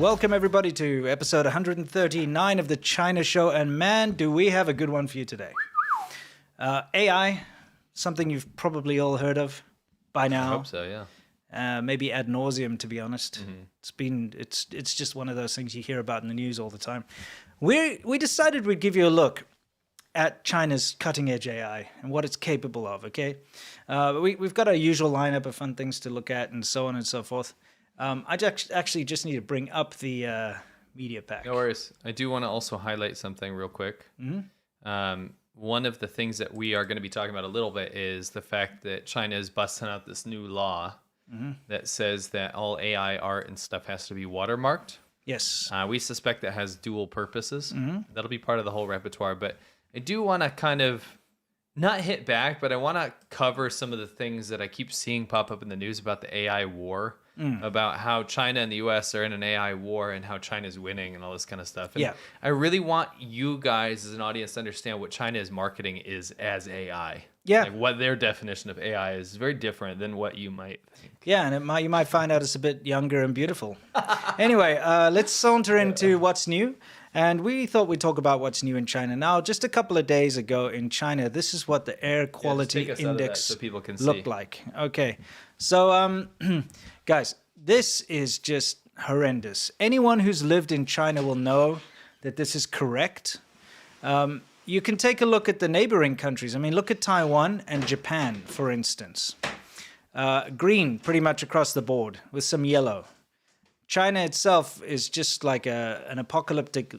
Welcome everybody to episode 139 of the China Show, and man, do we have a good one for you today. AI, something you've probably all heard of by now. I hope so, yeah. Maybe ad nauseum, to be honest. It's just one of those things you hear about in the news all the time. We decided we'd give you a look at China's cutting-edge AI and what it's capable of, okay? We've got our usual lineup of fun things to look at and so on and so forth. I actually just need to bring up the media pack. No worries. I do want to also highlight something real quick. One of the things that we are going to be talking about a little bit is the fact that China is busting out this new law that says that all AI art and stuff has to be watermarked. Yes. We suspect that has dual purposes. That'll be part of the whole repertoire. But I do want to kind of not hit back, but I want to cover some of the things that I keep seeing pop up in the news about the AI war, about how China and the US are in an AI war and how China's winning and all this kind of stuff. And I really want you guys as an audience to understand what China is marketing is as AI. Yeah. Like what their definition of AI is very different than what you might think. Yeah, and you might find out it's a bit younger and beautiful. Anyway, let's saunter into what's new. And we thought we'd talk about what's new in China. Now, just a couple of days ago in China, this is what the air quality index so people can looked like. Okay, so guys, this is just horrendous. Anyone who's lived in China will know that this is correct. You can take a look at the neighboring countries. I mean, look at Taiwan and Japan, for instance. Green pretty much across the board with some yellow. China itself is just like an apocalyptic,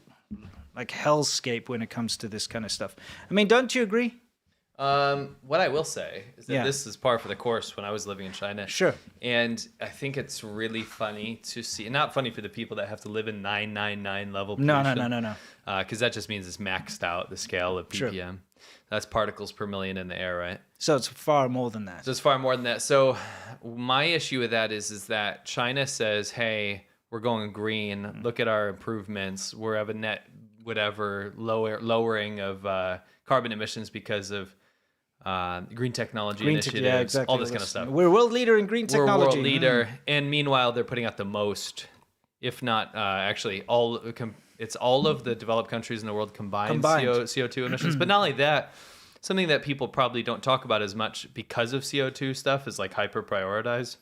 like hellscape when it comes to this kind of stuff. I mean, don't you agree? What I will say is that this is par for the course when I was living in China. Sure. And I think it's really funny to see, not funny for the people that have to live in 999 level pollution. No. Because that just means it's maxed out, the scale of ppm. Sure. That's particles per million in the air, right? So it's far more than that. So it's far more than that. So my issue with that is that China says, hey, we're going green. Look at our improvements. We're have a net whatever lowering of carbon emissions because of green technology initiatives, all this kind of stuff. We're a world leader in green technology. We're a world leader. And meanwhile, they're putting out the most, if not actually it's all of the developed countries in the world combined. CO2 emissions. But not only that, something that people probably don't talk about as much because of CO2 stuff is like hyper prioritized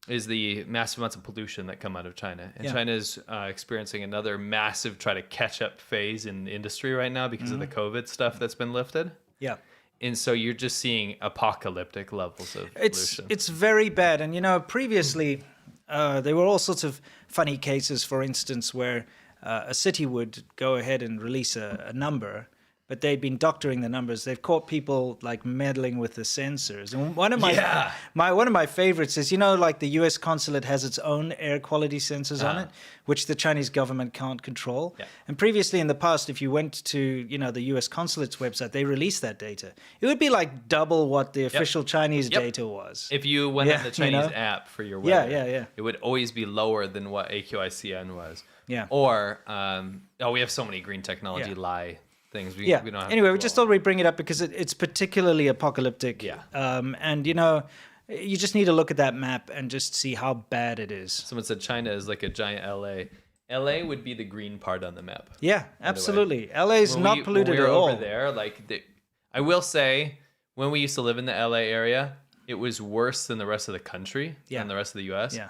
is the massive amounts of pollution that come out of China. And China is experiencing another massive try to catch up phase in the industry right now because of the COVID stuff that's been lifted. Yeah. And so you're just seeing apocalyptic levels of pollution. It's very bad. And, you know, previously there were all sorts of funny cases, for instance, where a city would go ahead and release a number, but they'd been doctoring the numbers. They've caught people like meddling with the sensors. And one of my favorites is, you know, like the U.S. consulate has its own air quality sensors on it, which the Chinese government can't control. Yeah. And previously in the past, if you went to, you know, the U.S. consulate's website, they released that data. It would be like double what the official Chinese data was. If you went on the Chinese app for your weather, it would always be lower than what AQICN was. Yeah. Or, we have so many green technology lie things. We don't have anyway, we just thought we'd bring it up because it's particularly apocalyptic. Yeah. And, you know, you just need to look at that map and just see how bad it is. Someone said China is like a giant LA. LA would be the green part on the map. Yeah, absolutely. LA is not polluted at all. Over there, I will say, when we used to live in the LA area, it was worse than the rest of the country and the rest of the US. Yeah.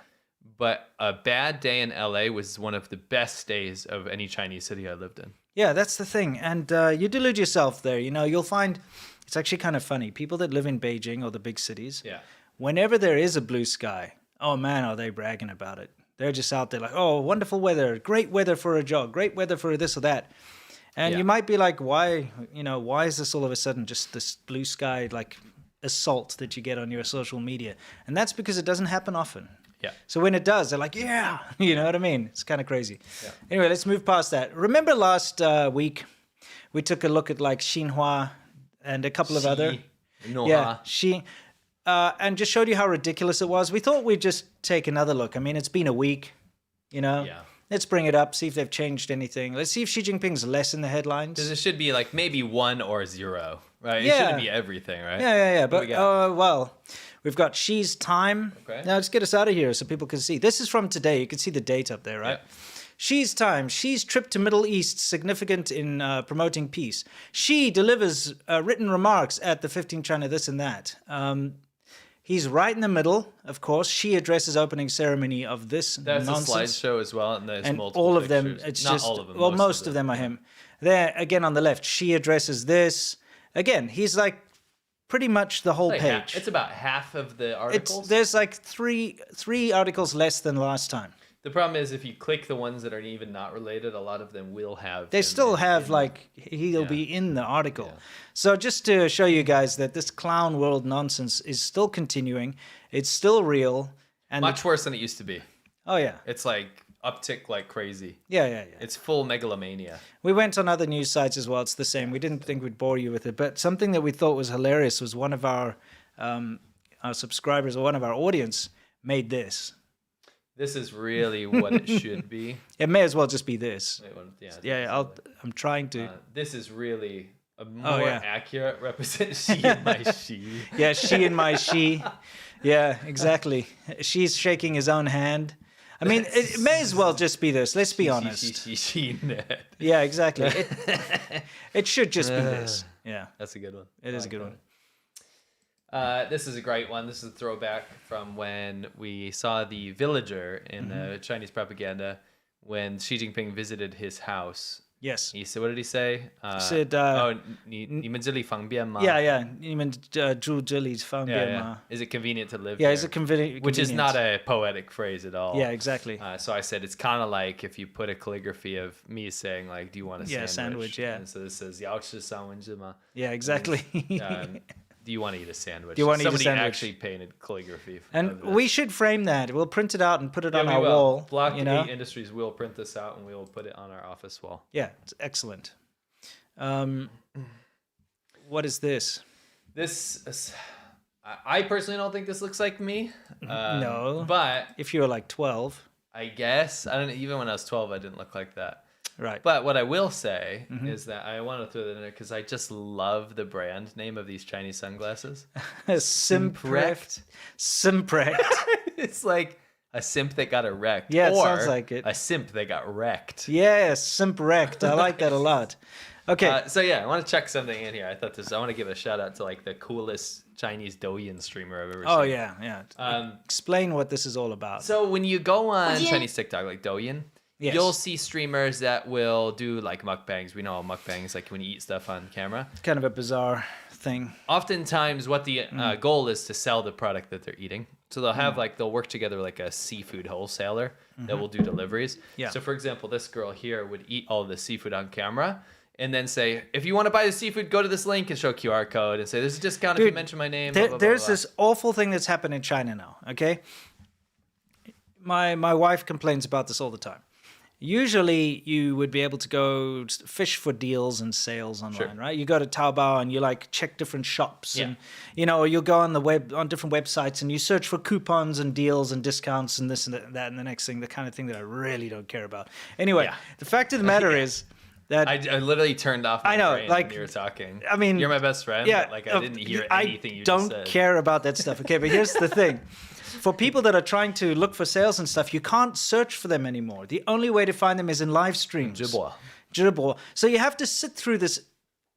But a bad day in LA was one of the best days of any Chinese city I lived in. Yeah, that's the thing. And you delude yourself there. You know, you'll find it's actually kind of funny. People that live in Beijing or the big cities, whenever there is a blue sky, oh man, are they bragging about it. They're just out there like, oh, wonderful weather, great weather for a jog, great weather for this or that. And you might be like, why is this all of a sudden just this blue sky like assault that you get on your social media? And that's because it doesn't happen often. Yeah. So when it does, they're like, yeah, you know what I mean? It's kind of crazy. Yeah. Anyway, let's move past that. Remember last week, we took a look at like Xinhua and a couple of other. And just showed you how ridiculous it was. We thought we'd just take another look. I mean, it's been a week, you know? Yeah. Let's bring it up, see if they've changed anything. Let's see if Xi Jinping's less in the headlines. Because it should be like maybe 1 or 0, right? It shouldn't be everything, right? Yeah. But, well... We've got Xi's time. Okay. Now, let's get us out of here so people can see. This is from today. You can see the date up there, right? She's time. She's trip to Middle East, significant in promoting peace. She delivers written remarks at the 15 China this and that. He's right in the middle, of course. She addresses opening ceremony of this That's nonsense. a slideshow as well, and there's And multiple all of pictures. them, it's Not just, all of them. well, most of them are him. There, again, on the left, she addresses this. Again, he's like pretty much the whole page. It's about half of the articles. There's like three articles less than last time. The problem is if you click the ones that are even not related, a lot of them will have. They still have like he'll be in the article. So just to show you guys that this clown world nonsense is still continuing. It's still real. And much worse than it used to be. Oh yeah. It's like uptick like crazy. Yeah. It's full megalomania. We went on other news sites as well. It's the same. We didn't think we'd bore you with it, but something that we thought was hilarious was one of our subscribers or one of our audience made this. This is really what it should be. It may as well just be this. Yeah. I'm trying to. This is really a more accurate representation. She and my she. Yeah, she and my she. Yeah, exactly. She's shaking his own hand. I mean, it may as well just be this. Let's be honest. She. Yeah, exactly. It should just be this. Yeah. That's a good one. It is a good one. This is a great one. This is a throwback from when we saw the villager in the Chinese propaganda when Xi Jinping visited his house. Yes. He said, what did he say? He said, 你们这里方便吗? Yeah. 你们住这里方便吗? Is it convenient to live Yeah, there? is it convenient? Which is not a poetic phrase at all. Yeah, exactly. So I said, it's kind of like if you put a calligraphy of me saying, like, do you want a sandwich? Yeah, sandwich, yeah. And so this says, 要吃三文治吗? Yeah, exactly. Do you want to eat a sandwich? Do you want to eat a Somebody sandwich? actually painted calligraphy. And we should frame that. We'll print it out and put it on we our will. wall. Block you know? 8 Industries will print this out and we will put it on our office wall. Yeah, it's excellent. What is this? This is, I personally don't think this looks like me. No. But if you were like 12. I guess. I don't. Even when I was 12, I didn't look like that. Right. But what I will say is that I want to throw that in there because I just love the brand name of these Chinese sunglasses. Simprecht. It's like a simp that got erect. Yeah, it or sounds like it. A simp that got wrecked. Yes, Simprecht. I like that a lot. Okay. So yeah, I want to check something in here. I want to give a shout out to like the coolest Chinese Douyin streamer I've ever seen. Oh yeah. Explain what this is all about. So when you go on Chinese TikTok, like Douyin, yes. you'll see streamers that will do like mukbangs. We know all mukbangs, like when you eat stuff on camera. Kind of a bizarre thing. Oftentimes, what the goal is to sell the product that they're eating. So they'll have they'll work together like a seafood wholesaler that will do deliveries. Yeah. So for example, this girl here would eat all the seafood on camera. And then say, if you want to buy the seafood, go to this link and show a QR code and say, there's a discount if you mention my name. There's this awful thing that's happened in China now, okay? My wife complains about this all the time. Usually you would be able to go fish for deals and sales online, right? You go to Taobao and you like check different shops and, or you'll go on the web, on different websites and you search for coupons and deals and discounts and this and that and the next thing, the kind of thing that I really don't care about. Anyway, the fact of the matter is, that I literally turned off my brain like, when you were talking. I mean, you're my best friend, but like I didn't hear anything you just said. I don't care about that stuff. Okay, but here's the thing. For people that are trying to look for sales and stuff, you can't search for them anymore. The only way to find them is in live streams. Zhibo. So you have to sit through this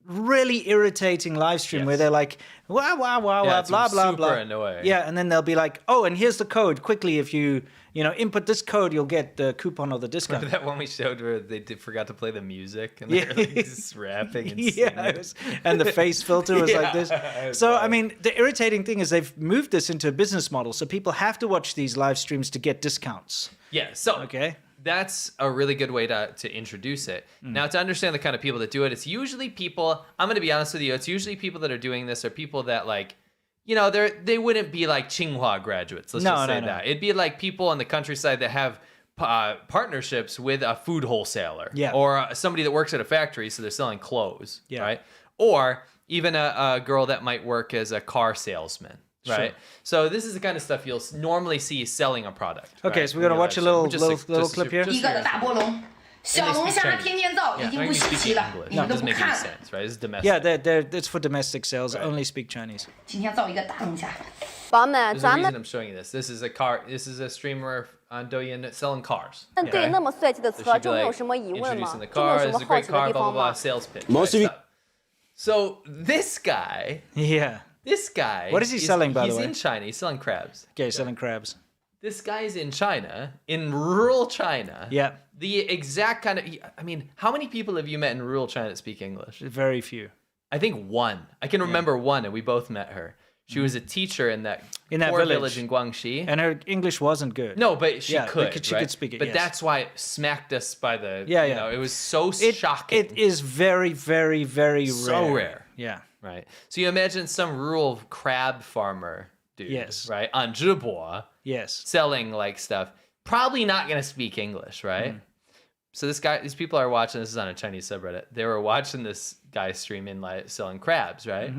really irritating live stream where they're like, wow, blah, blah, blah. Annoying. Yeah, and then they'll be like, oh, and here's the code. Quickly, if you input this code, you'll get the coupon or the discount. Remember that one we showed where they forgot to play the music and they're like just rapping and singing? And the face filter was like this. So, I mean, the irritating thing is they've moved this into a business model. So people have to watch these live streams to get discounts. Yeah, so okay. That's a really good way to introduce it. Now, to understand the kind of people that do it, it's usually people, I'm going to be honest with you, it's usually people that are doing this are people that like, they wouldn't be like Tsinghua graduates. Let's just say that. It'd be like people in the countryside that have partnerships with a food wholesaler or somebody that works at a factory, so they're selling clothes, right? Or even a girl that might work as a car salesman. Right. Sure. So this is the kind of stuff you'll normally see selling a product. Okay, right? so we're going to watch a little clip here. 一个的大波龙，小龙虾天天造，已经不稀奇了，你们都不看了。 Right? This is domestic. Yeah, it's for domestic sales. Only speak Chinese. 今天造一个大龙虾，宝们， There's a 咱 reason 们 I'm showing you this. This is a streamer on Douyin selling cars. 对那么帅气的 So 车 she'd be 就没有 like 什么疑问吗？ introducing the 就没有 car. 什 This 么 is a 好 great 奇的 car. 地 Blah blah 方 blah. 吗？ Sales pitch. Most right, of you- stop. So this guy. What is he selling, by the way? He's in China. He's selling crabs. Okay, selling crabs. This guy's in China, in rural China. Yeah. The exact kind of. I mean, how many people have you met in rural China that speak English? Very few. I think one. I can remember one, and we both met her. She was a teacher in that poor village in Guangxi. And her English wasn't good. No, but she could. She right? could speak it. But yes. that's why it smacked us by the. Yeah, you yeah. know, it was so It- shocking. It is very, very, very rare. So rare. Yeah. Right. So you imagine some rural crab farmer dude. Yes. Right. On Zhibo, Yes. selling like stuff. Probably not going to speak English, right? So these people are watching. This is on a Chinese subreddit. They were watching this guy streaming like selling crabs, right?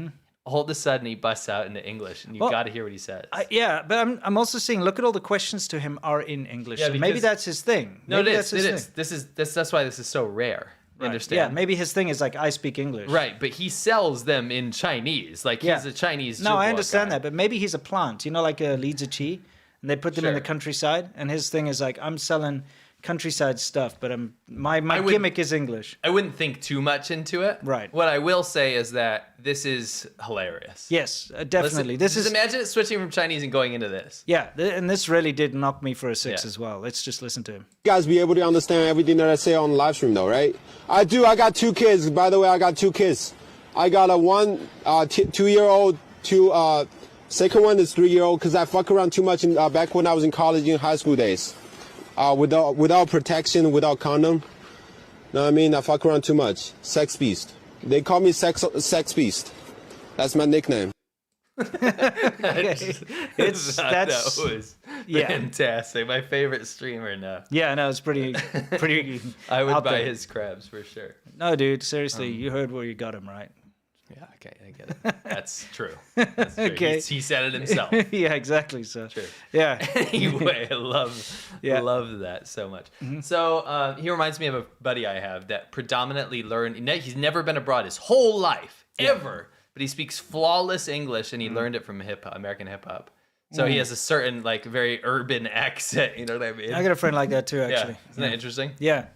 All of a sudden, he busts out into English, and you got to hear what he says. Yeah, but I'm also seeing. Look at all the questions to him are in English. Yeah, so maybe because- that's his thing. No, Maybe it that's is. his It thing. is. That's why this is so rare. Right. Understand? Yeah, maybe his thing is like I speak English. Right, but he sells them in Chinese. Like he's a Chinese. No, I Zhibo understand guy. that, but maybe he's a plant. You know, like a Li-Zi-Chi, and they put them in the Sure. countryside. And his thing is like I'm selling countryside stuff, but my would- gimmick is English. I wouldn't think too much into it. Right. What I will say is that this is hilarious. Yes, definitely. This Just is imagine it switching from Chinese and going into this. yeah, and this really did knock me for a 6 Yeah. as well. Let's just listen to him. You guys be able to understand everything that I say on the live stream, though, right? I do. I got 2 kids. By the way, I got 2 kids. I got a 2-year-old, second one is 3-year-old, because I fuck around too much back when I was in college and high school days. Without protection, without condom. Know what I mean? I fuck around too much. Sex beast. They call me sex beast. That's my nickname. It's That that's was yeah. fantastic. My favorite streamer now. yeah, no, it's pretty. I would out buy there. his crabs for sure. No, dude, seriously, you heard where you got him, right? Yeah, okay, I get it. That's true. That's true. Okay. He said it himself. Yeah, exactly. So Sure. yeah, Anyway, I Yeah. love that so much. So he reminds me of a buddy I have that predominantly learned. He's never been abroad his whole life ever, but he speaks flawless English, and he learned it from American hip hop. So he has a certain like very urban accent. You know what I mean? I got a friend like that too, actually. Yeah. Isn't that interesting? Yeah.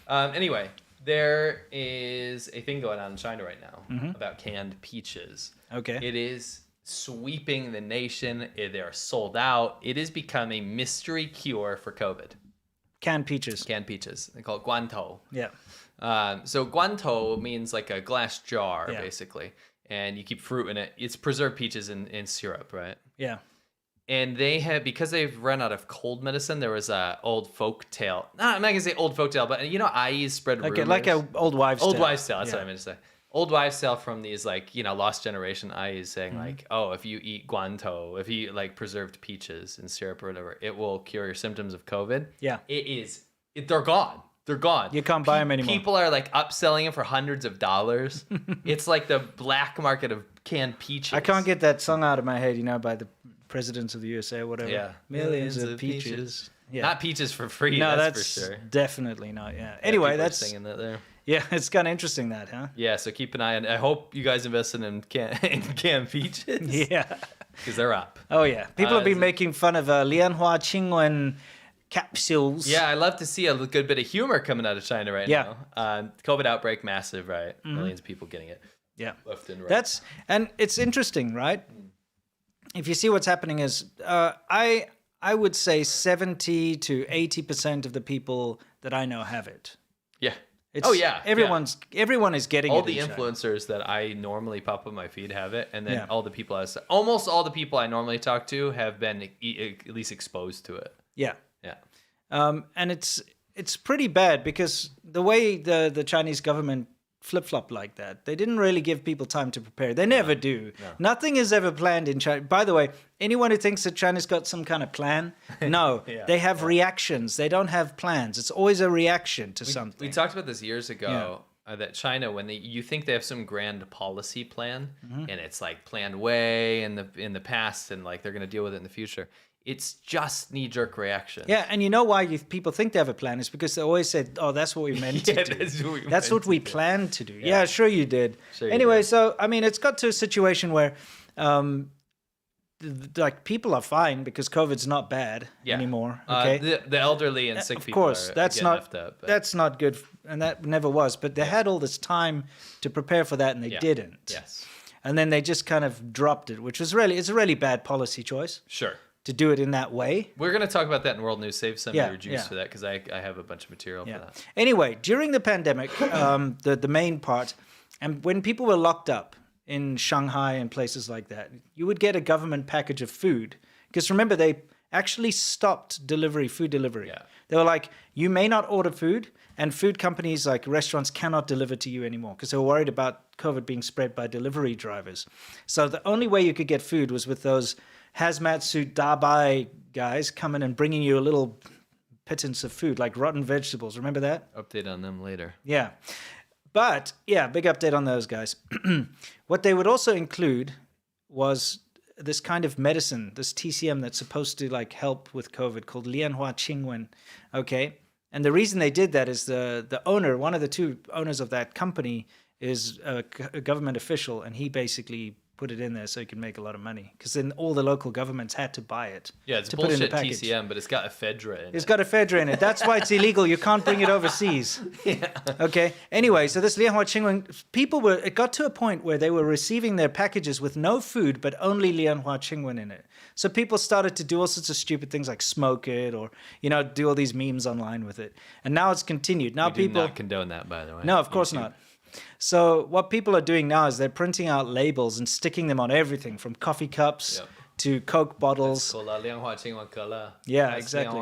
Anyway, there is a thing going on in China right now about canned peaches. Okay. It is sweeping the nation. They are sold out. It has become a mystery cure for COVID. Canned peaches. Canned peaches. They call it guantou. Yeah. So guantou means like a glass jar, Yeah. basically. And you keep fruit in it. It's preserved peaches in syrup, right? Yeah. And they have, because they've run out of cold medicine, there was a old folk tale. No, I'm not gonna say old folk tale, but you know, eyes spread rumors. Okay, like a old wives' Old tale. wives' tale. That's Yeah. what I meant to say. Old wives' tale from these like lost generation eyes saying Mm-hmm. like, oh, if you eat guantou, if you eat like preserved peaches and syrup or whatever, it will cure your symptoms of COVID. Yeah. They're gone. They're gone. You can't buy them anymore. People are like upselling them for hundreds of dollars. It's like the black market of canned peaches. I can't get that song out of my head, by the presidents of the USA or whatever. Yeah. Millions of peaches. Yeah. Not peaches for free. No, that's that's for sure. definitely not. Yeah. Yeah, Anyway, people are that's singing that there. yeah. It's kind of interesting that, huh? Yeah, so keep an eye on. I hope you guys invested in canned peaches. Yeah. Because they're up. Oh yeah. People have been is it- making fun of Lianhua Qingwen capsules. Yeah, I love to see a good bit of humor coming out of China right Yeah. now. COVID outbreak, massive, right? Millions of people getting it Yeah. left and right. And it's interesting, right? If you see what's happening is, I would say 70 to 80% of the people that I know have it. yeah. It's, Oh yeah. everyone is getting All it. the in China. influencers that I normally pop up my feed have it, and then Yeah. almost all the people I normally talk to have been at least exposed to it. Yeah. Yeah. And it's pretty bad because the way the Chinese government flip-flop like that, they didn't really give people time to prepare. They never do. Nothing is ever planned in China. By the way, anyone who thinks that China's got some kind of plan, no, they have reactions. They don't have plans. It's always a reaction to something. We talked about this years ago. That China, when you think they have some grand policy plan, and it's like planned way in the past, and like they're going to deal with it in the future. It's just knee-jerk reaction. Yeah, and you know why people think they have a plan is because they always said, "Oh, that's what we meant to do. That's what we planned to do." Yeah, sure you did. Sure you anyway, did. so I mean, it's got to a situation where like people are fine because COVID's not bad anymore. Okay, the elderly and sick people. Of course, that's not up, that's not good, and that never was. But they had all this time to prepare for that, and they didn't. Yes, and then they just kind of dropped it, which was it's a really bad policy choice. Sure. To do it in that way. We're going to talk about that in World News. Save some of your juice for that because I have a bunch of material for that. Anyway, during the pandemic, the main part, and when people were locked up in Shanghai and places like that, you would get a government package of food. Because remember, they actually stopped food delivery. Yeah. They were like, you may not order food, and food companies like restaurants cannot deliver to you anymore because they were worried about COVID being spread by delivery drivers. So the only way you could get food was with those hazmat suit dabai guys coming and bringing you a little pittance of food, like rotten vegetables. Remember that? Update on them later. Yeah. But, big update on those guys. What they would also include was this kind of medicine, this TCM that's supposed to like help with COVID called Lianhua Qingwen. Okay. And the reason they did that is the owner, one of the two owners of that company is a government official, and he basically put it in there so he could make a lot of money because then all the local governments had to buy it. Yeah, it's to bullshit put in the package. TCM, but it's got ephedra in it. It's got ephedra in it. That's why it's illegal. You can't bring it overseas. Yeah. Okay. Anyway, so this Lianhua Qingwen, it got to a point where they were receiving their packages with no food, but only Lianhua Qingwen in it. So people started to do all sorts of stupid things like smoke it or, do all these memes online with it. And now it's continued. Now we do people not condone that, by the way. No, of course not. So what people are doing now is they're printing out labels and sticking them on everything from coffee cups to Coke bottles. Yeah, exactly.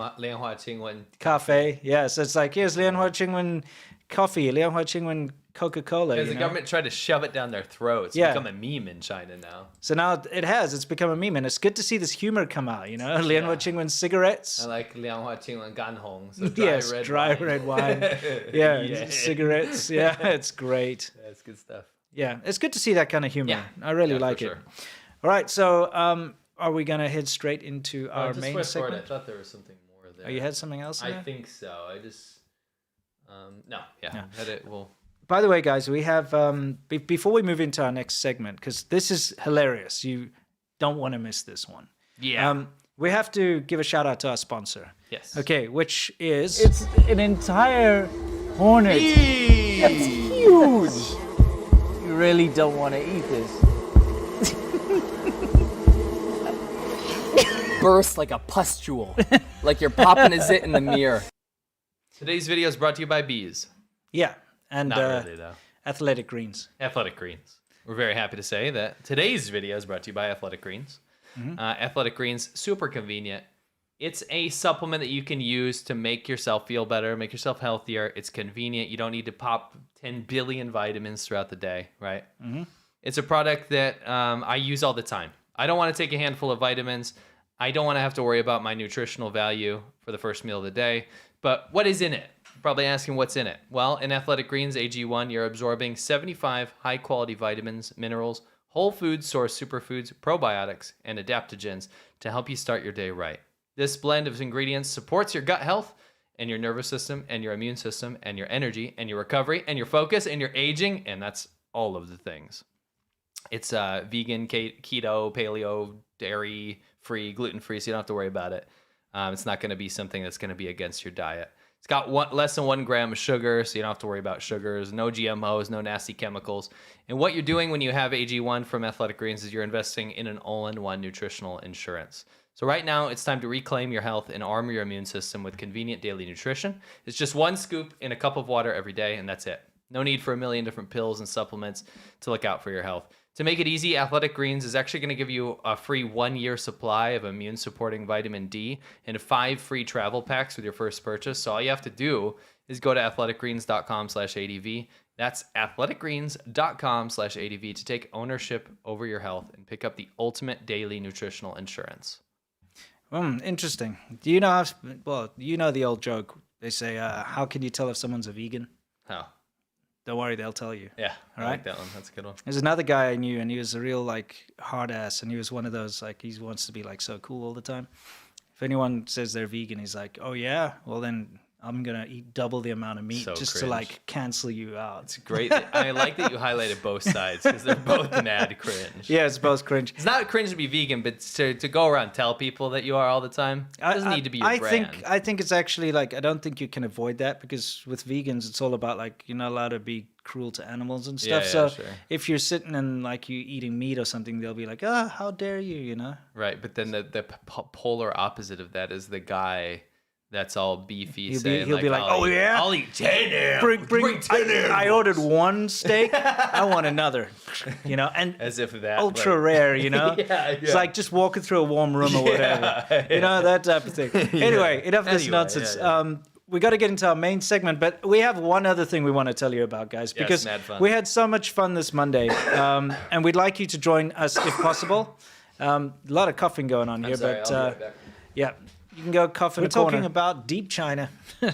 Cafe. Yeah, so it's like, here's Lianhua Qingwen coffee, Lianhua Qingwen Coca-Cola. Because the government tried to shove it down their throats. It's become a meme in China now. So now it's become a meme, and it's good to see this humor come out, Lianhua Qingwen cigarettes. I like Lianhua Qingwen Ganhong. So dry red wine. Yeah, cigarettes. Yeah, it's great. Yeah, it's good stuff. Yeah, it's good to see that kind of humor. Yeah. I really like it. Sure. All right, so are we going to head straight into our main segment? I thought there was something more there. Oh, you had something else in there? I think so. I just... We'll... By the way, guys, we have, before we move into our next segment, because this is hilarious. You don't want to miss this one. Yeah. We have to give a shout out to our sponsor. Yes. Okay, which is... It's an entire hornet. It's huge. You really don't want to eat this. Burst like a pustule. Like you're popping a zit in the mirror. Today's video is brought to you by bees. Yeah. And Not really, though. Athletic Greens. Athletic Greens. We're very happy to say that today's video is brought to you by Athletic Greens. Mm-hmm. Athletic Greens, super convenient. It's a supplement that you can use to make yourself feel better, make yourself healthier. It's convenient. You don't need to pop 10 billion vitamins throughout the day, right? Mm-hmm. It's a product that I use all the time. I don't want to take a handful of vitamins. I don't want to have to worry about my nutritional value for the first meal of the day. But what is in it? Probably asking what's in it. Well, in Athletic Greens AG1, you're absorbing 75 high-quality vitamins, minerals, whole food source superfoods, probiotics, and adaptogens to help you start your day right. This blend of ingredients supports your gut health and your nervous system and your immune system and your energy and your recovery and your focus and your aging, and that's all of the things. It's vegan, keto, paleo, dairy-free, gluten-free, so you don't have to worry about it. It's not going to be something that's going to be against your diet. It's got less than 1 gram of sugar, so you don't have to worry about sugars, no GMOs, no nasty chemicals. And what you're doing when you have AG1 from Athletic Greens is you're investing in an all-in-one nutritional insurance. So right now, it's time to reclaim your health and arm your immune system with convenient daily nutrition. It's just 1 scoop in a cup of water every day, and that's it. No need for a million different pills and supplements to look out for your health. To make it easy, Athletic Greens is actually going to give you a free 1-year supply of immune-supporting vitamin D and 5 free travel packs with your first purchase. So all you have to do is go to athleticgreens.com/ADV. That's athleticgreens.com/ADV to take ownership over your health and pick up the ultimate daily nutritional insurance. Interesting. Do you know the old joke. They say, how can you tell if someone's a vegan? How? Don't worry, they'll tell you. Yeah, I right? like that one. That's a good one. There's another guy I knew, and he was a real hard ass, and he was one of those he wants to be so cool all the time. If anyone says they're vegan, he's like, "Oh yeah, well then I'm gonna eat double the amount of meat So just to cringe. like cancel you out. It's great. I like that you highlighted both sides because they're both mad cringe. Yeah, it's both cringe. It's not cringe to be vegan, but to go around and tell people that you are all the time doesn't need to be your brand. I think it's actually like, I don't think you can avoid that, because with vegans, it's all about like, you're not allowed to be cruel to animals and stuff. Yeah, so sure. if you're sitting and like you eating meat or something, they'll be like, oh, how dare you, you know? Right, but then the polar opposite of that is the guy that's all beefy He'll saying be like, I'll oh eat, yeah? I'll eat 10 animals. Bring 10 I ordered one steak. I want another, you know, and As if that ultra rare, you know? Yeah. It's like just walking through a warm room or whatever. You know, that type of thing. Anyway, enough of this nonsense. We got to get into our main segment, but we have one other thing we want to tell you about, guys, because mad fun. we had so much fun this Monday, and we'd like you to join us if possible. A lot of coughing going on here, sorry, but I'll be right back. yeah, you can go cough in We're the corner. We're talking talking about Deep China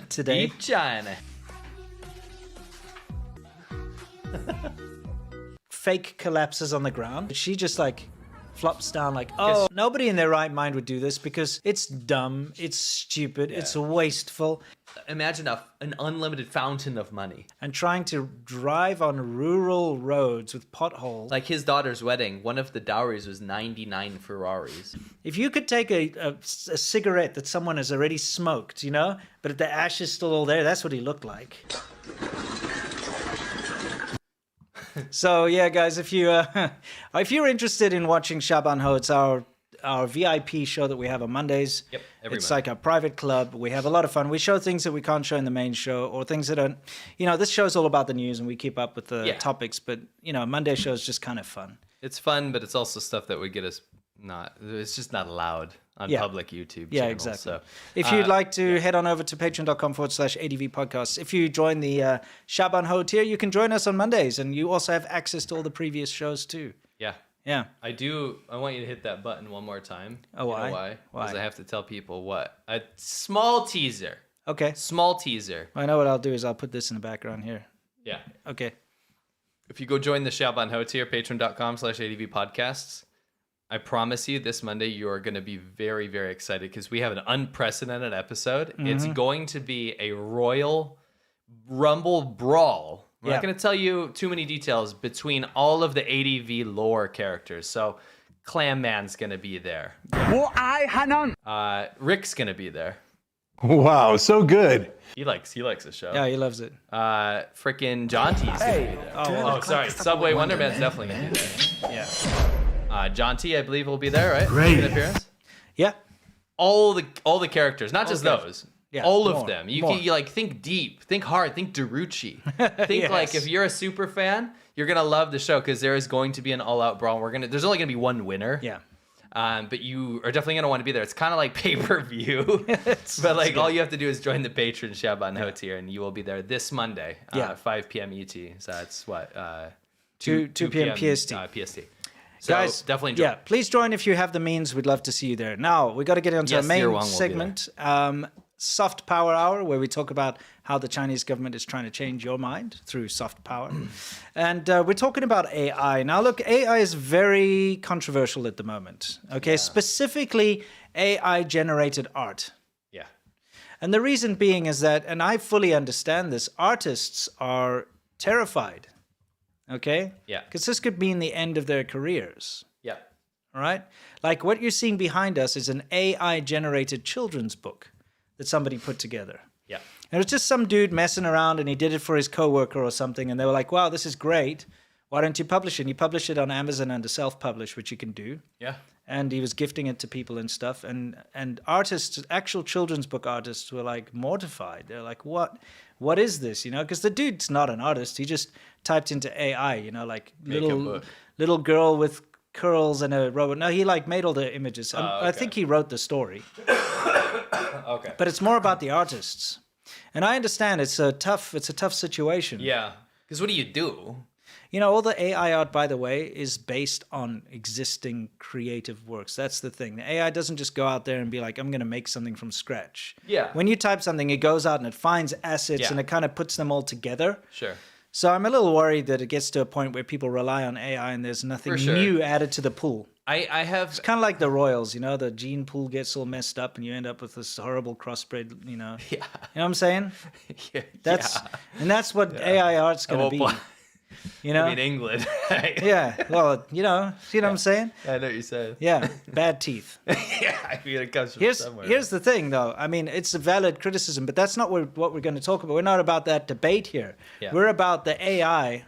today. Deep China. Fake collapses on the ground. She just like flops down like, oh, nobody in their right mind would do this because it's dumb, it's stupid, it's wasteful. Imagine an unlimited fountain of money. And trying to drive on rural roads with potholes. Like his daughter's wedding, one of the dowries was 99 Ferraris. If you could take a cigarette that someone has already smoked, you know, but the ash is still all there, that's what he looked like. So yeah, guys, if you're interested in watching Shaban Ho, it's our VIP show that we have on Mondays. Yep, it's Monday. like a private club. We have a lot of fun. We show things that we can't show in the main show, or things that don't. You know, this show's all about the news, and we keep up with the topics. But you know, Monday show is just kind of fun. It's fun, but it's also stuff that would get us it's just not allowed on public YouTube channels. Yeah, exactly. So, if you'd like to head on over to patreon.com/ADVpodcasts. If you join the Shaban Ho tier, you can join us on Mondays, and you also have access to all the previous shows too. Yeah. Yeah. I want you to hit that button one more time. Oh, You why? know why? Why? Because I have to tell people what. A small teaser. Okay. Small teaser. I know what I'll do is I'll put this in the background here. Yeah. Okay. If you go join the Shaban Ho tier, patreon.com/ADVpodcasts, I promise you this Monday you are going to be very, very excited because we have an unprecedented episode. Mm-hmm. It's going to be a Royal Rumble brawl. We're not going to tell you too many details between all of the ADV lore characters. So Clam Man's going to be there. Rick's going to be there. Wow, so good. He likes the show. Yeah, he loves it. Frickin' John T's going to be there. Oh, sorry. Subway Wonder Man's definitely going to be there. Yeah. John T, I believe, will be there, right? Great. An appearance. Yeah. All the characters, not just those. Yeah, all of more, them. You more. can like think deep, think hard, think Darucci. Think like if you're a super fan, you're gonna love the show because there is going to be an all-out brawl. There's only gonna be one winner. Yeah. But you are definitely gonna want to be there. It's kind of like pay-per-view, but like all you have to do is join the patron Shaban Ho tier, and you will be there this Monday, 5 p.m. ET. So that's what 2 p.m. PST. PST. So Guys, definitely enjoy. Yeah, please join if you have the means. We'd love to see you there. Now, we got to get into our Yes, Dear main Wang will be segment, Soft Power Hour, where we talk about how the Chinese government is trying to change your mind through soft power. And we're talking about AI. Now, look, AI is very controversial at the moment. Okay, specifically AI-generated art. Yeah. And the reason being is that, and I fully understand this, artists are terrified. Okay? Yeah. Because this could mean the end of their careers. Yeah. All right? Like what you're seeing behind us is an AI-generated children's book that somebody put together. Yeah. And it was just some dude messing around, and he did it for his coworker or something, and they were like, wow, this is great. Why don't you publish it? And you publish it on Amazon under self-publish, which you can do. Yeah. And he was gifting it to people and stuff. And artists, actual children's book artists, were like mortified. They're like, what is this? You know, because the dude's not an artist. He just typed into AI, you know, like little girl with curls and a robot. No, he like made all the images. Okay. I think he wrote the story. Okay. But it's more about the artists. And I understand it's a tough situation. Yeah. Because what do you do? You know, all the AI art, by the way, is based on existing creative works. That's the thing. The AI doesn't just go out there and be like, I'm going to make something from scratch. Yeah. When you type something, it goes out and it finds assets and it kind of puts them all together. Sure. So I'm a little worried that it gets to a point where people rely on AI and there's nothing For sure. new added to the pool. I have It's kind of like the royals, the gene pool gets all messed up and you end up with this horrible crossbred, Yeah. You know what I'm saying? Yeah. That's what AI art's going to be. I mean, England. Yeah. Well, see what I'm saying? I know what you're saying. Yeah. Bad teeth. Yeah, I mean, it comes from somewhere. Here's the thing, though. I mean, it's a valid criticism, but that's not what we're going to talk about. We're not about that debate here. Yeah. We're about the AI,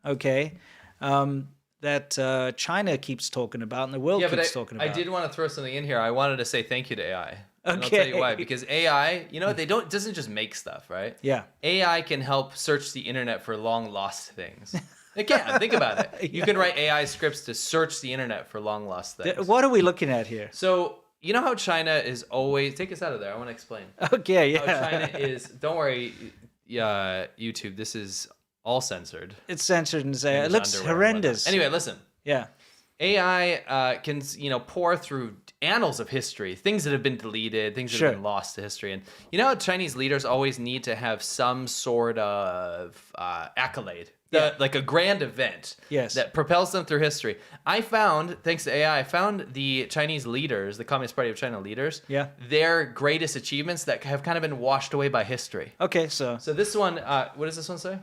okay, that China keeps talking about and the world keeps talking about. I did want to throw something in here. I wanted to say thank you to AI. And I'll Okay. tell you why. Because AI, it doesn't just make stuff, right? Yeah. AI can help search the internet for long lost things. It can. Think about it. You can write AI scripts to search the internet for long lost things. What are we looking at here? So, you know how China is always... Take us out of there. I want to explain. Okay, How yeah. China is... Don't worry, YouTube. This is all censored. It's censored and say And it there's looks underwear and whatnot. horrendous. Anyway, listen. Yeah. AI can, pour through annals of history, things that have been deleted, things that Sure. have been lost to history. And you know how Chinese leaders always need to have some sort of accolade, Yeah. like a grand event Yes. that propels them through history. I found, thanks to AI, the Chinese leaders, the Communist Party of China leaders, Yeah. their greatest achievements that have kind of been washed away by history. Okay, so So this one, what does this one say?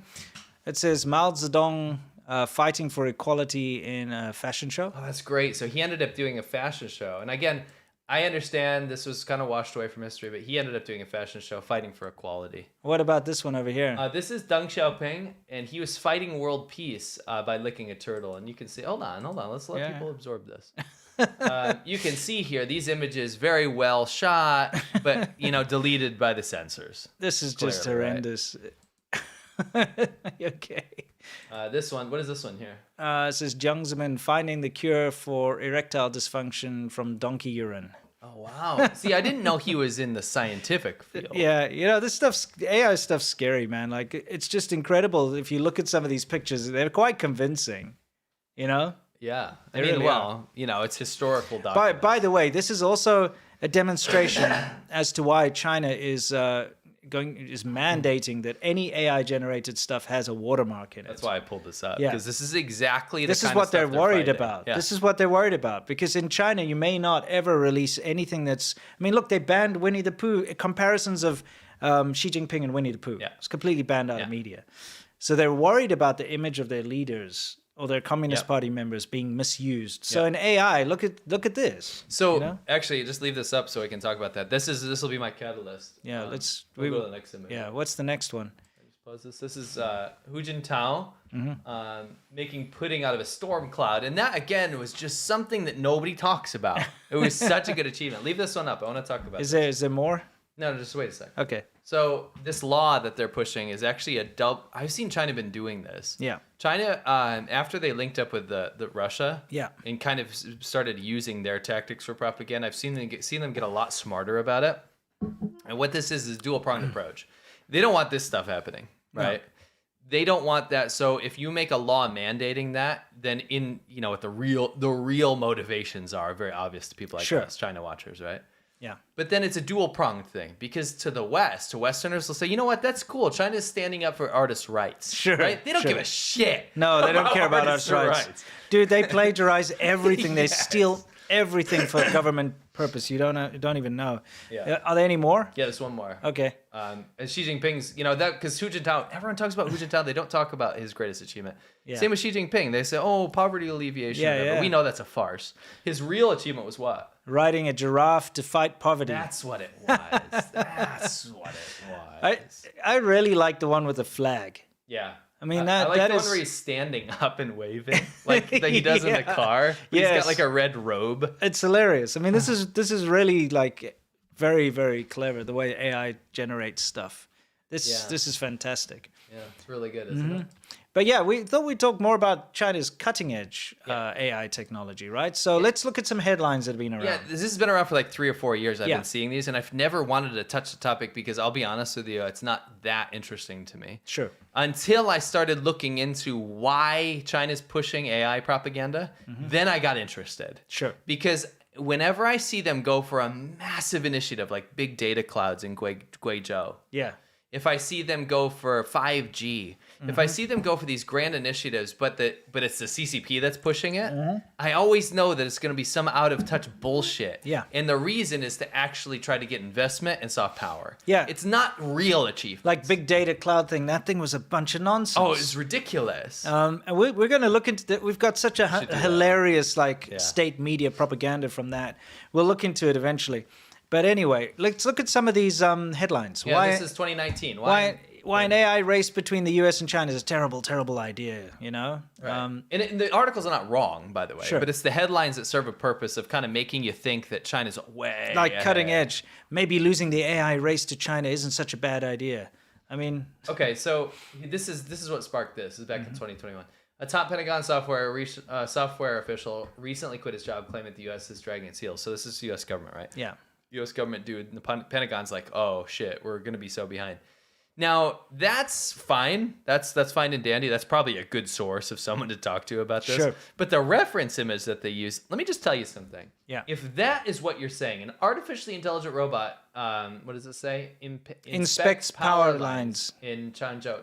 it says Mao Zedong fighting for equality in a fashion show. Oh, that's great. So he ended up doing a fashion show. And again, I understand this was kind of washed away from history, but he ended up doing a fashion show fighting for equality. What about this one over here? This is Deng Xiaoping, and he was fighting world peace by licking a turtle. And you can see, hold on, let's let people absorb this. You can see here, these images very well shot, but, deleted by the censors. This is just Clearly, right? horrendous. Okay. This one, what is this one here? It says Jiang Zemin finding the cure for erectile dysfunction from donkey urine. Oh, wow. See, I didn't know he was in the scientific field. Yeah, this AI stuff's scary, man. Like, it's just incredible. If you look at some of these pictures, they're quite convincing, Yeah. I mean, really well, it's historical document. By the way, this is also a demonstration as to why China is mandating that any AI-generated stuff has a watermark in it. That's why I pulled this up. Yeah. Because this is exactly the This is kind what of stuff they're worried fighting. about. Yeah. This is what they're worried about. Because in China, you may not ever release anything that's... I mean, look, they banned Winnie the Pooh. Comparisons of Xi Jinping and Winnie the Pooh. Yeah. It's completely banned out of media. So they're worried about the image of their leaders or their Communist Party members being misused. So in AI, look at this. So actually, just leave this up so we can talk about that. This will be my catalyst. Yeah, We'll go to the next image. Yeah, what's the next one? Just pause this. This is Hu Jintao making pudding out of a storm cloud, and that again was just something that nobody talks about. It was such a good achievement. Leave this one up. I want to talk about. Is there more? No, just wait a second. Okay. So this law that they're pushing is actually I've seen China been doing this. Yeah. China, after they linked up with the Russia, Yeah. and kind of started using their tactics for propaganda, I've seen them get a lot smarter about it. And what this is dual pronged approach. They don't want this stuff happening, right? No. They don't want that. So if you make a law mandating that, then what the real motivations are very obvious to people like us, China watchers, right? Yeah. But then it's a dual-pronged thing because to Westerners will say, you know what, that's cool. China's standing up for artists' rights. Sure. Right? They don't give a shit. No, they don't care about artists' rights. Dude, they plagiarize everything. They steal everything for government purpose. You don't even know. Yeah. Are there any more? Yeah, there's one more. Okay. And Xi Jinping's, because Hu Jintao, everyone talks about Hu Jintao. They don't talk about his greatest achievement. Yeah. Same with Xi Jinping. They say, poverty alleviation. Yeah. But we know that's a farce. His real achievement was what? Riding a giraffe to fight poverty. That's what it was. I really like the one with the flag. Yeah. I mean, I like that the is... one where he's standing up and waving, like that he does in the car. He's got like a red robe. It's hilarious. I mean, this is really like very, very clever, the way AI generates stuff. This is fantastic. Yeah, it's really good, isn't it? But yeah, we thought we'd talk more about China's cutting edge AI technology, right? So let's look at some headlines that have been around. Yeah, this has been around for like 3 or 4 years. I've been seeing these, and I've never wanted to touch the topic because I'll be honest with you, it's not that interesting to me. Sure. Until I started looking into why China's pushing AI propaganda, then I got interested. Sure. Because whenever I see them go for a massive initiative like big data clouds in Guizhou, Yeah. if I see them go for 5G, if I see them go for these grand initiatives, but it's the CCP that's pushing it, I always know that it's going to be some out of touch bullshit. Yeah. And the reason is to actually try to get investment and soft power. Yeah. It's not real achievement. Like big data cloud thing, that thing was a bunch of nonsense. Oh, it's ridiculous. And we're going to look into that. We've got such a hilarious state media propaganda from that. We'll look into it eventually. But anyway, let's look at some of these headlines. Yeah, this is 2019. Why an AI race between the US and China is a terrible, terrible idea, you know? Right. And the articles are not wrong, by the way, Sure. but it's the headlines that serve a purpose of kind of making you think that China's way Like cutting ahead. edge. Maybe losing the AI race to China isn't such a bad idea. I mean... Okay, so this is what sparked this. This is back in 2021. A top Pentagon software official recently quit his job, claiming the U.S. is dragging its heels. So this is U.S. government, right? Yeah. U.S. government dude, and the Pentagon's like, oh shit, we're gonna be so behind. Now that's fine. That's fine and dandy. That's probably a good source of someone to talk to about this. Sure. But the reference image that they use, let me just tell you something. Yeah. If that is what you're saying, an artificially intelligent robot, what does it say? Inspects power lines in Changzhou,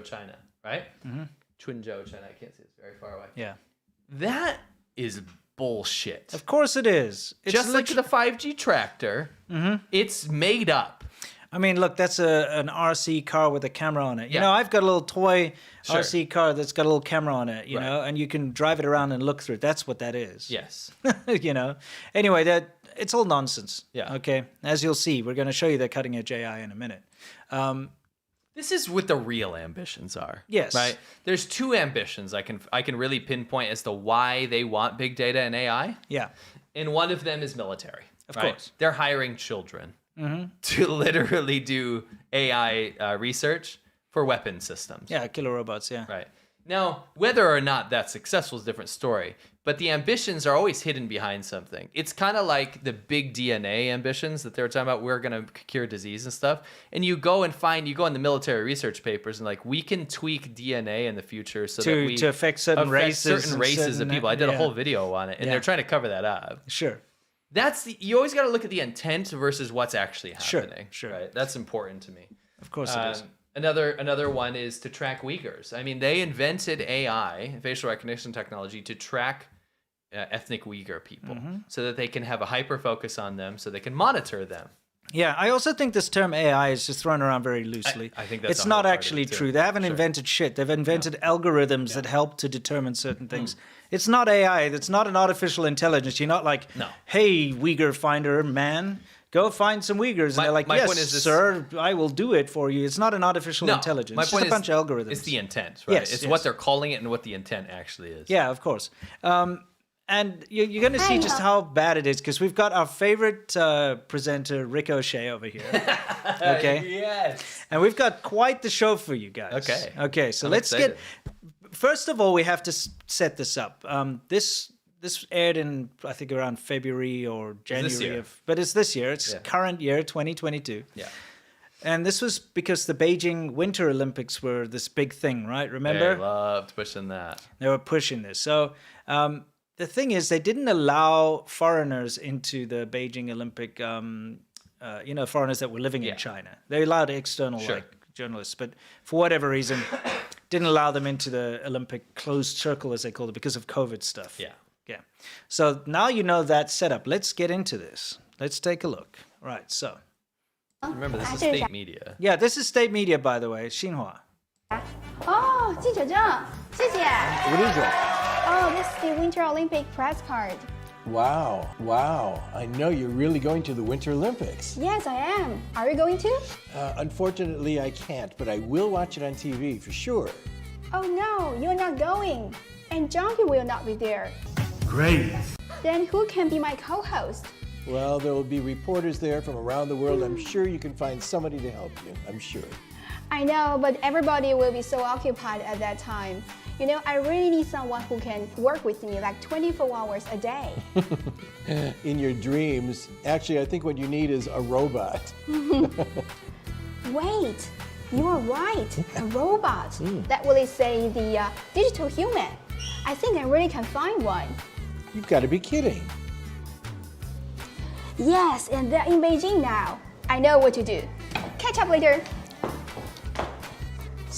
China, right? Mm-hmm. Chunzhou, China. I can't see. It's very far away. Yeah. That is bullshit. Of course it is. It's Just like the 5G tractor, it's made up. I mean, look, that's an RC car with a camera on it. You Yeah. know, I've got a little toy Sure. RC car that's got a little camera on it, you Right. know, and you can drive it around and look through it. That's what that is. Yes. You know. Anyway, it's all nonsense. Yeah. Okay. As you'll see, we're going to show you the cutting edge AI in a minute. This is what the real ambitions are. Yes. Right? There's two ambitions I can really pinpoint as to why they want big data and AI. Yeah. And one of them is military. Of right? course. They're hiring children to literally do AI research for weapon systems. Yeah. Killer robots. Yeah. Right. Now, whether or not that's successful is a different story, but the ambitions are always hidden behind something. It's kind of like the big DNA ambitions that they were talking about. We're going to cure disease and stuff. And you go in the military research papers and like, we can tweak DNA in the future so that we to affect certain races of people. I did a whole video on it, and they're trying to cover that up. Sure. You always got to look at the intent versus what's actually happening. Sure. Right? That's important to me. Of course it is. Another one is to track Uyghurs. I mean, they invented AI, facial recognition technology, to track ethnic Uyghur people so that they can have a hyper focus on them, so they can monitor them. Yeah, I also think this term AI is just thrown around very loosely. I think that's it's a not whole part of actually it, too. true. They haven't invented shit. They've invented algorithms that help to determine certain things. It's not AI. It's not an artificial intelligence. You're not like, hey, Uyghur finder man, go find some Uyghurs. And they're like, yes, point is this, sir, I will do it for you. It's not an artificial intelligence. My It's point just a bunch of algorithms. It's the intent, right? Yes, it's yes. what they're calling it and what the intent actually is. Yeah, of course. And you're going to see just how bad it is, because we've got our favorite presenter, Ricochet, over here. Okay? Yes. And we've got quite the show for you guys. Okay, so let's excited. First of all, we have to set this up. This aired in, I think, around February or January. But it's this year. It's current year, 2022. Yeah. And this was because the Beijing Winter Olympics were this big thing, right? Remember? They loved pushing that. They were pushing this. So the thing is, they didn't allow foreigners into the Beijing Olympic, foreigners that were living in China. They allowed external journalists, but for whatever reason, didn't allow them into the Olympic closed circle, as they called it, because of COVID stuff. Yeah. Yeah. So now you know that setup. Let's get into this. Let's take a look. Right, so. Remember, this is state media. Yeah, this is state media, by the way, Xinhua. 哦，记者证，谢谢。 What is it? Oh, this is the Winter Olympic press card. Wow, wow. I know you're really going to the Winter Olympics. Yes, I am. Are you going to? Unfortunately, I can't, but I will watch it on TV for sure. Oh no, you're not going. And Jumpy will not be there. Great. Then who can be my co-host? Well, there will be reporters there from around the world. I'm sure you can find somebody to help you. I'm sure. I know, but everybody will be so occupied at that time. You know, I really need someone who can work with me like 24 hours a day. In your dreams. Actually, I think what you need is a robot. Wait, you are right. A robot. That really say the digital human. I think I really can find one. You've got to be kidding. Yes, and they're in Beijing now. I know what to do. Catch up later.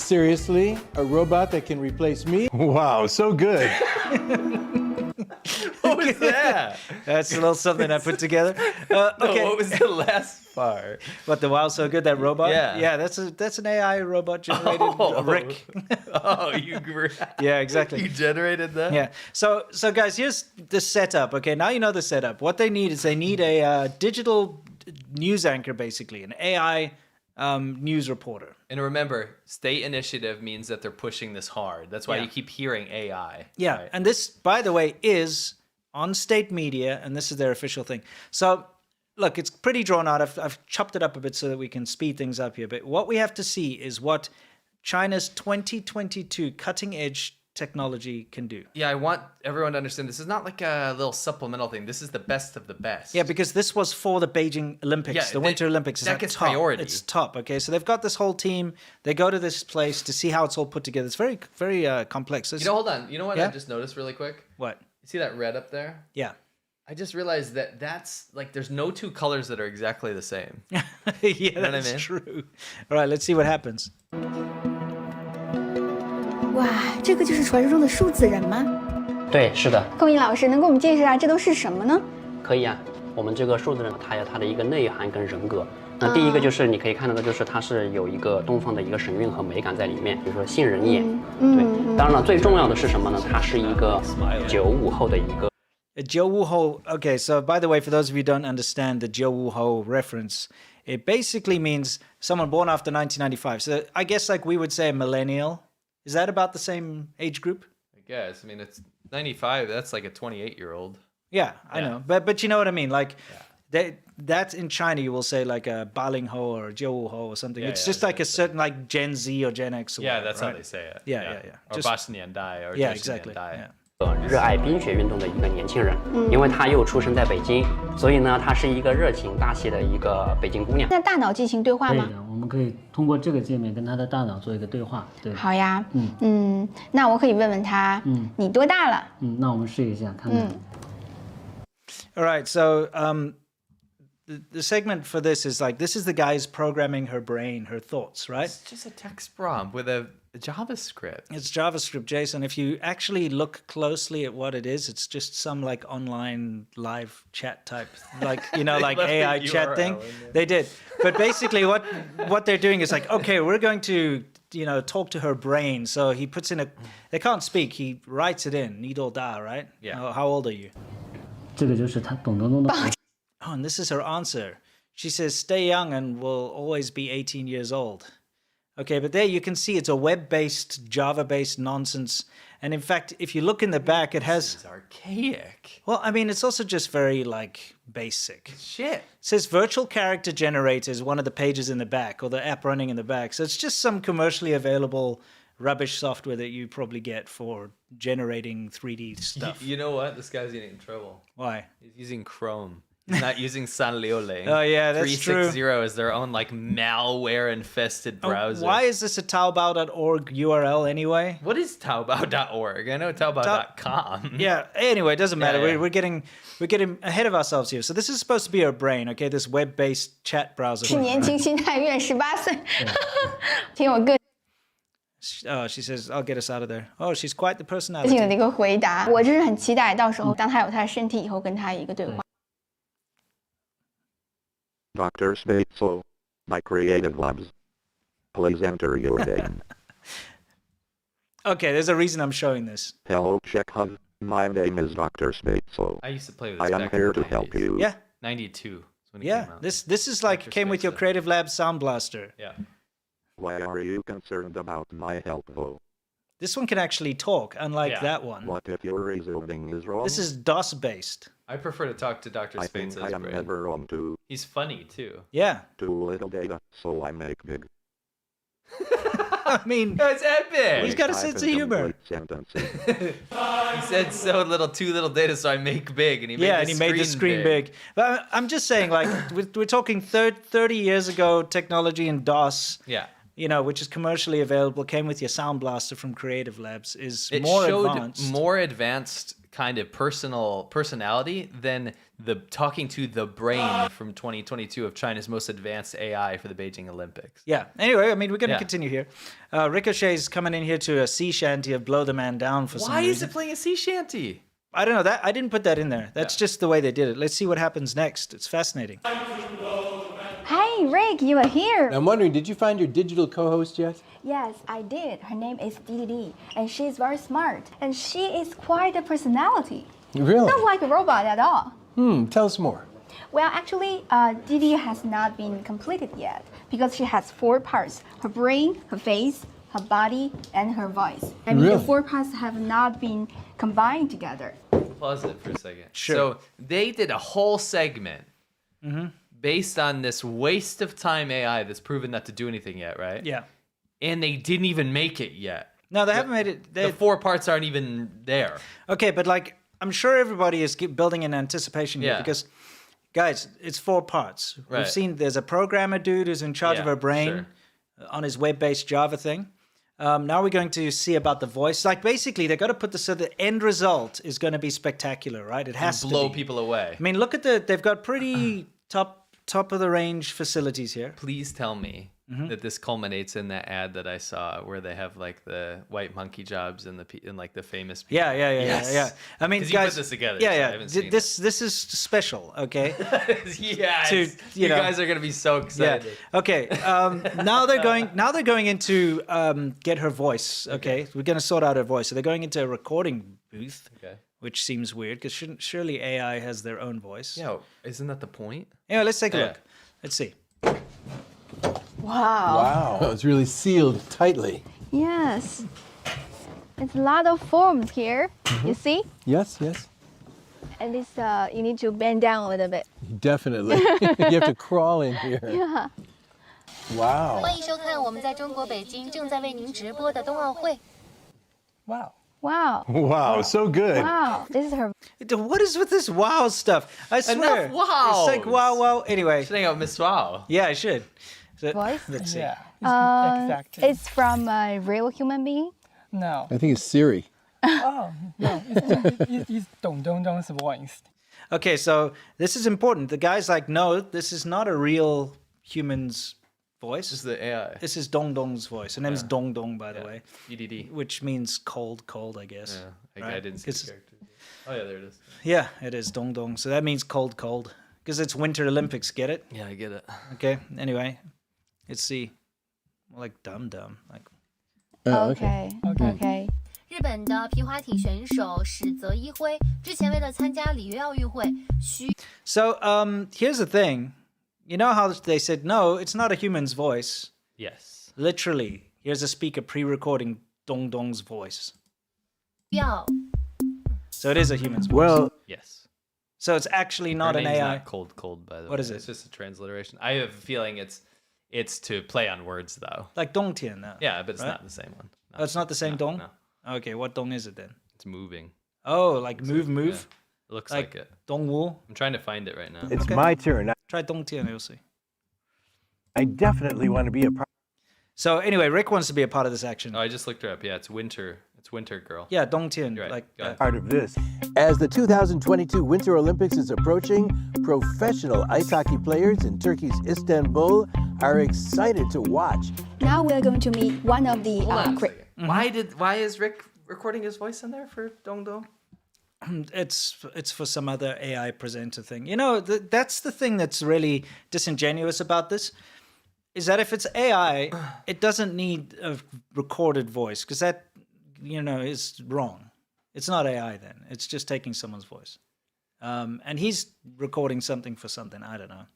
Seriously, a robot that can replace me? Wow, so good. What was that? That's a little something I put together. No, Okay. what was the last part? What, the wow so good, that robot? Yeah. Yeah, that's an AI robot generated Rick. Oh, Yeah, exactly. You generated that? Yeah. So guys, here's the setup. Okay, now you know the setup. What they need is a digital news anchor, basically, an AI news reporter. And remember, state initiative means that they're pushing this hard. That's why Yeah. you keep hearing AI. Yeah, right? and this, by the way, is on state media, and this is their official thing. So, look, it's pretty drawn out. I've chopped it up a bit so that we can speed things up here. But what we have to see is what China's 2022 cutting-edge technology can do. Yeah, I want everyone to understand this is not like a little supplemental thing. This is the best of the best. Yeah, because this was for the Beijing Olympics, Yeah, the Winter Olympics. that It's gets top. priority. It's top. Okay, so they've got this whole team. They go to this place to see how it's all put together. It's very, very complex. You know, hold on. You know what Yeah? I just noticed really quick? What? You see that red up there? Yeah. I just realized that that's like there's no two colors that are exactly the same. Yeah, what I that's mean? true. All right, let's see what happens. 哇，这个就是传说中的数字人吗？对，是的，龚毅老师能给我们介绍一下这都是什么呢？可以啊。我们这个数字人，它有它的一个内涵跟人格。那第一个就是你可以看到的，就是它是有一个东方的一个神韵和美感在里面，比如说杏仁眼。对，当然了，最重要的是什么呢？它是一个95后的一个。Jiu Wu Ho. Okay, so by the way, for those of you who don't understand the Jiu Wu Ho reference, it basically means someone born after 1995. So I guess like we would say a millennial. Is that about the same age group? I guess. I mean, it's 95. That's like a 28-year-old. Yeah, I know. But you know what I mean? Like that in China, you will say like a Baling Ho or Jiu Wu Ho or something. Yeah, it's yeah, just like a certain like Gen Z or Gen X. Or Yeah, whatever, that's right? how they say it. Yeah. Or Just- 80年代 or Yeah, 90 exactly. 年代 Yeah. 热爱冰雪运动的一个年轻人，因为她又出生在北京，所以呢，她是一个热情大气的一个北京姑娘。在大脑进行对话吗？我们可以通过这个界面跟他的大脑做一个对话。对，好呀，那我可以问问他，你多大了？那我们试一下，看看。All right, so the segment for this is like this is the guys programming her brain, her thoughts, right? It's just a text prompt with a JavaScript. It's JavaScript, Jason. If you actually look closely at what it is, it's just some like online live chat type, like like left the AI chat URL thing. in there. They did, but basically what they're doing is like, okay, we're going to talk to her brain. So he puts in they can't speak. He writes it in. Nido da, right? Yeah. How old are you? 这个就是他懂得弄的。 Oh, and this is her answer. She says, stay young and will always be 18 years old. Okay, but there you can see it's a web-based, Java-based nonsense. And in fact, if you look in the back, it has... This is archaic. Well, I mean, it's also just very, like, basic. Shit. It says virtual character generator is one of the pages in the back, or the app running in the back. So it's just some commercially available rubbish software that you probably get for generating 3D stuff. You know what? This guy's getting in trouble. Why? He's using Chrome. He's not using Sanlioleng. Oh, yeah, that's 360 is their own like malware-infested browser. Why is this a Taobao.org URL anyway? What is Taobao.org? I know Taobao.com. Yeah. Anyway, it doesn't matter. Yeah. We're getting ahead of ourselves here. So this is supposed to be our brain, okay? This web-based chat browser. 是年轻心态院18岁，挺有个 Oh, she says, "I'll get us out of there." Oh, she's quite the 性 personality. 的一个回答。我真是很期待到时候当他有他的身体以后，跟他一个对话。 Dr. Spatzel, by Creative Labs. Please enter your name. Okay, there's a reason I'm showing this. Hello, Chekhov. My name is Dr. Spatzel. I used to play with I this am back in here the to help 90s. you. Yeah. 92 is when it Yeah. came out. This is like Dr. came with your Spatzel. Creative Lab Sound Blaster. Yeah. Why are you concerned about my help, though? This one can actually talk, unlike Yeah. that one. What if your reasoning is wrong? This is DOS based. I prefer to talk to Dr. I think I Spatzel's am brain. never wrong too. He's funny too. Yeah. Too little data, so I make big. I mean, That's epic. He's got a Type sense in of humor. complete sentences. He said so little, too little data, so I make big, and he made yeah, the and he made the screen big. But I'm just saying, like, we're talking 30 years ago technology in DOS. Yeah. Which is commercially available, came with your Sound Blaster from Creative Labs, is It more showed advanced. more advanced kind of personality than the talking to the brain from 2022 of China's most advanced AI for the Beijing Olympics. Yeah. Anyway, I mean, we're going to continue here. Ricochet's coming in here to a sea shanty of Blow the Man Down for some reason. Why is it playing a sea shanty? I don't know. That I didn't put that in there. That's just the way they did it. Let's see what happens next. It's fascinating. Hey, Rick, you are here. I'm wondering, did you find your digital co-host yet? Yes, I did. Her name is Didi, and she's very smart. And she is quite a personality. Really? Not like a robot at all. Tell us more. Well, actually, Didi has not been completed yet because she has 4 parts: her brain, her face, her body, and her voice. I mean, the 4 parts have not been combined together. Pause it for a second. Sure. So they did a whole segment based on this waste of time AI that's proven not to do anything yet, right? Yeah. And they didn't even make it yet. No, they haven't made it. The 4 parts aren't even there. Okay, but like, I'm sure everybody is building in anticipation here because, guys, it's 4 parts. Right. We've seen there's a programmer dude who's in charge of her brain on his web-based Java thing. Now we're going to see about the voice. Like, basically, they've got to put this so the end result is going to be spectacular, right? It has to blow be. people away. I mean, look at they've got pretty top of the range facilities here. Please tell me that this culminates in that ad that I saw where they have like the white monkey jobs and like the famous people. Yeah. I mean, guys, you put this together. Yeah, so yeah. I haven't seen This is special, okay? Yeah. You know, guys are gonna be so excited. Yeah. Okay. Now they're going into get her voice. Okay. We're gonna sort out her voice. So they're going into a recording booth. Okay. Which seems weird because surely AI has their own voice. Yeah. Isn't that the point? Yeah. Let's take a look. Let's see. Wow. Wow. It's really sealed tightly. Yes. It's a lot of forms here. You see? Yes. At least you need to bend down a little bit. Definitely. You have to crawl in here. Yeah. Wow. 欢迎收看我们在中国北京正在为您直播的冬奥会。 Wow. Wow. Wow, so good. Wow. This is her. What is with this wow stuff? I swear. Enough wow. It's like wow. Anyway. Should hang out with Miss Wow. Yeah, I should. So, Voice? Let's see. Exactly. It's from a real human being? No. I think it's Siri. Oh, no. It's Dong Dong Dong's voice. Okay, so this is important. The guy's like, no, this is not a real human's voice. This is the AI. This is Dong Dong's voice. Her name is Dong Dong, by the way. EDD. Which means cold, I guess. Yeah, I didn't see the character. Oh, yeah, there it is. Yeah, it is Dong Dong. So that means cold. Because it's Winter Olympics, get it? Yeah, I get it. Okay, anyway. Let's see. More like dumb. Like. Okay. 日本的皮划艇选手史泽一辉之前为了参加里约奥运会需 So, here's the thing. You know how they said, no, it's not a human's voice. Yes. Literally, here's a speaker pre-recording Dong Dong's voice. 要 So it is a human's voice. Well, yes. So it's actually not Her an name's AI. Not cold, by the way. What is it? It's just a transliteration. I have a feeling it's to play on words, though. Like Dong Tian. Yeah, but it's right? not the same one. Oh, it's not the same Dong? No. Okay, what Dong is it then? It's moving. Oh, like move? Yeah, it looks like it. Dong Wu? I'm trying to find it right now. It's my turn. Try Dong Tian, you'll see. I definitely want to be a part. So anyway, Rick wants to be a part of this action. Oh, I just looked her up. Yeah, it's Winter. It's Winter Girl. Yeah, Dong Tian. You're right. Like Part of this. as the 2022 Winter Olympics is approaching, professional ice hockey players in Turkey's Istanbul are excited to watch. Now we're going to meet one of the Hold on a great. second. Why is Rick recording his voice in there for Dong Dong? It's for some other AI presenter thing. You know, that's the thing that's really disingenuous about this, is that if it's AI, it doesn't need a recorded voice, because that, you know, is wrong. It's not AI then. It's just taking someone's voice. And he's recording something for something. I don't know.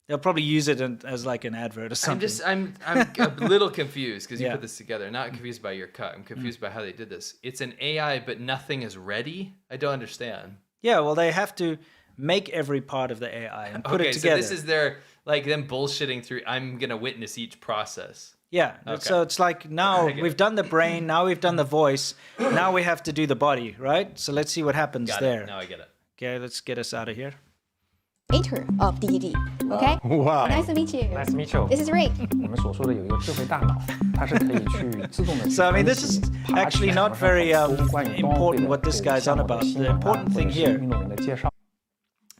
They'll probably use it as like an advert or something. I'm a little confused because you Yeah. put this together. Not confused by your cut. I'm confused by how they did this. It's an AI, but nothing is ready. I don't understand. Yeah, well, they have to make every part of the AI and put it So together. this is their like them bullshitting through. I'm gonna witness each process. Yeah, Okay. so it's like now I get we've done the brain, now we've done the voice, now we have to do the body, right? So let's see what happens Got there. it. Now I get it. Okay, let's get us out of here. creator of DDD. Okay. Wow. Nice to meet you. Nice to meet you. This is Rick. 我们所说的有一个智慧大脑，它是可以去自动的。So I mean, this is actually not very important what this guy's on about. The important thing here,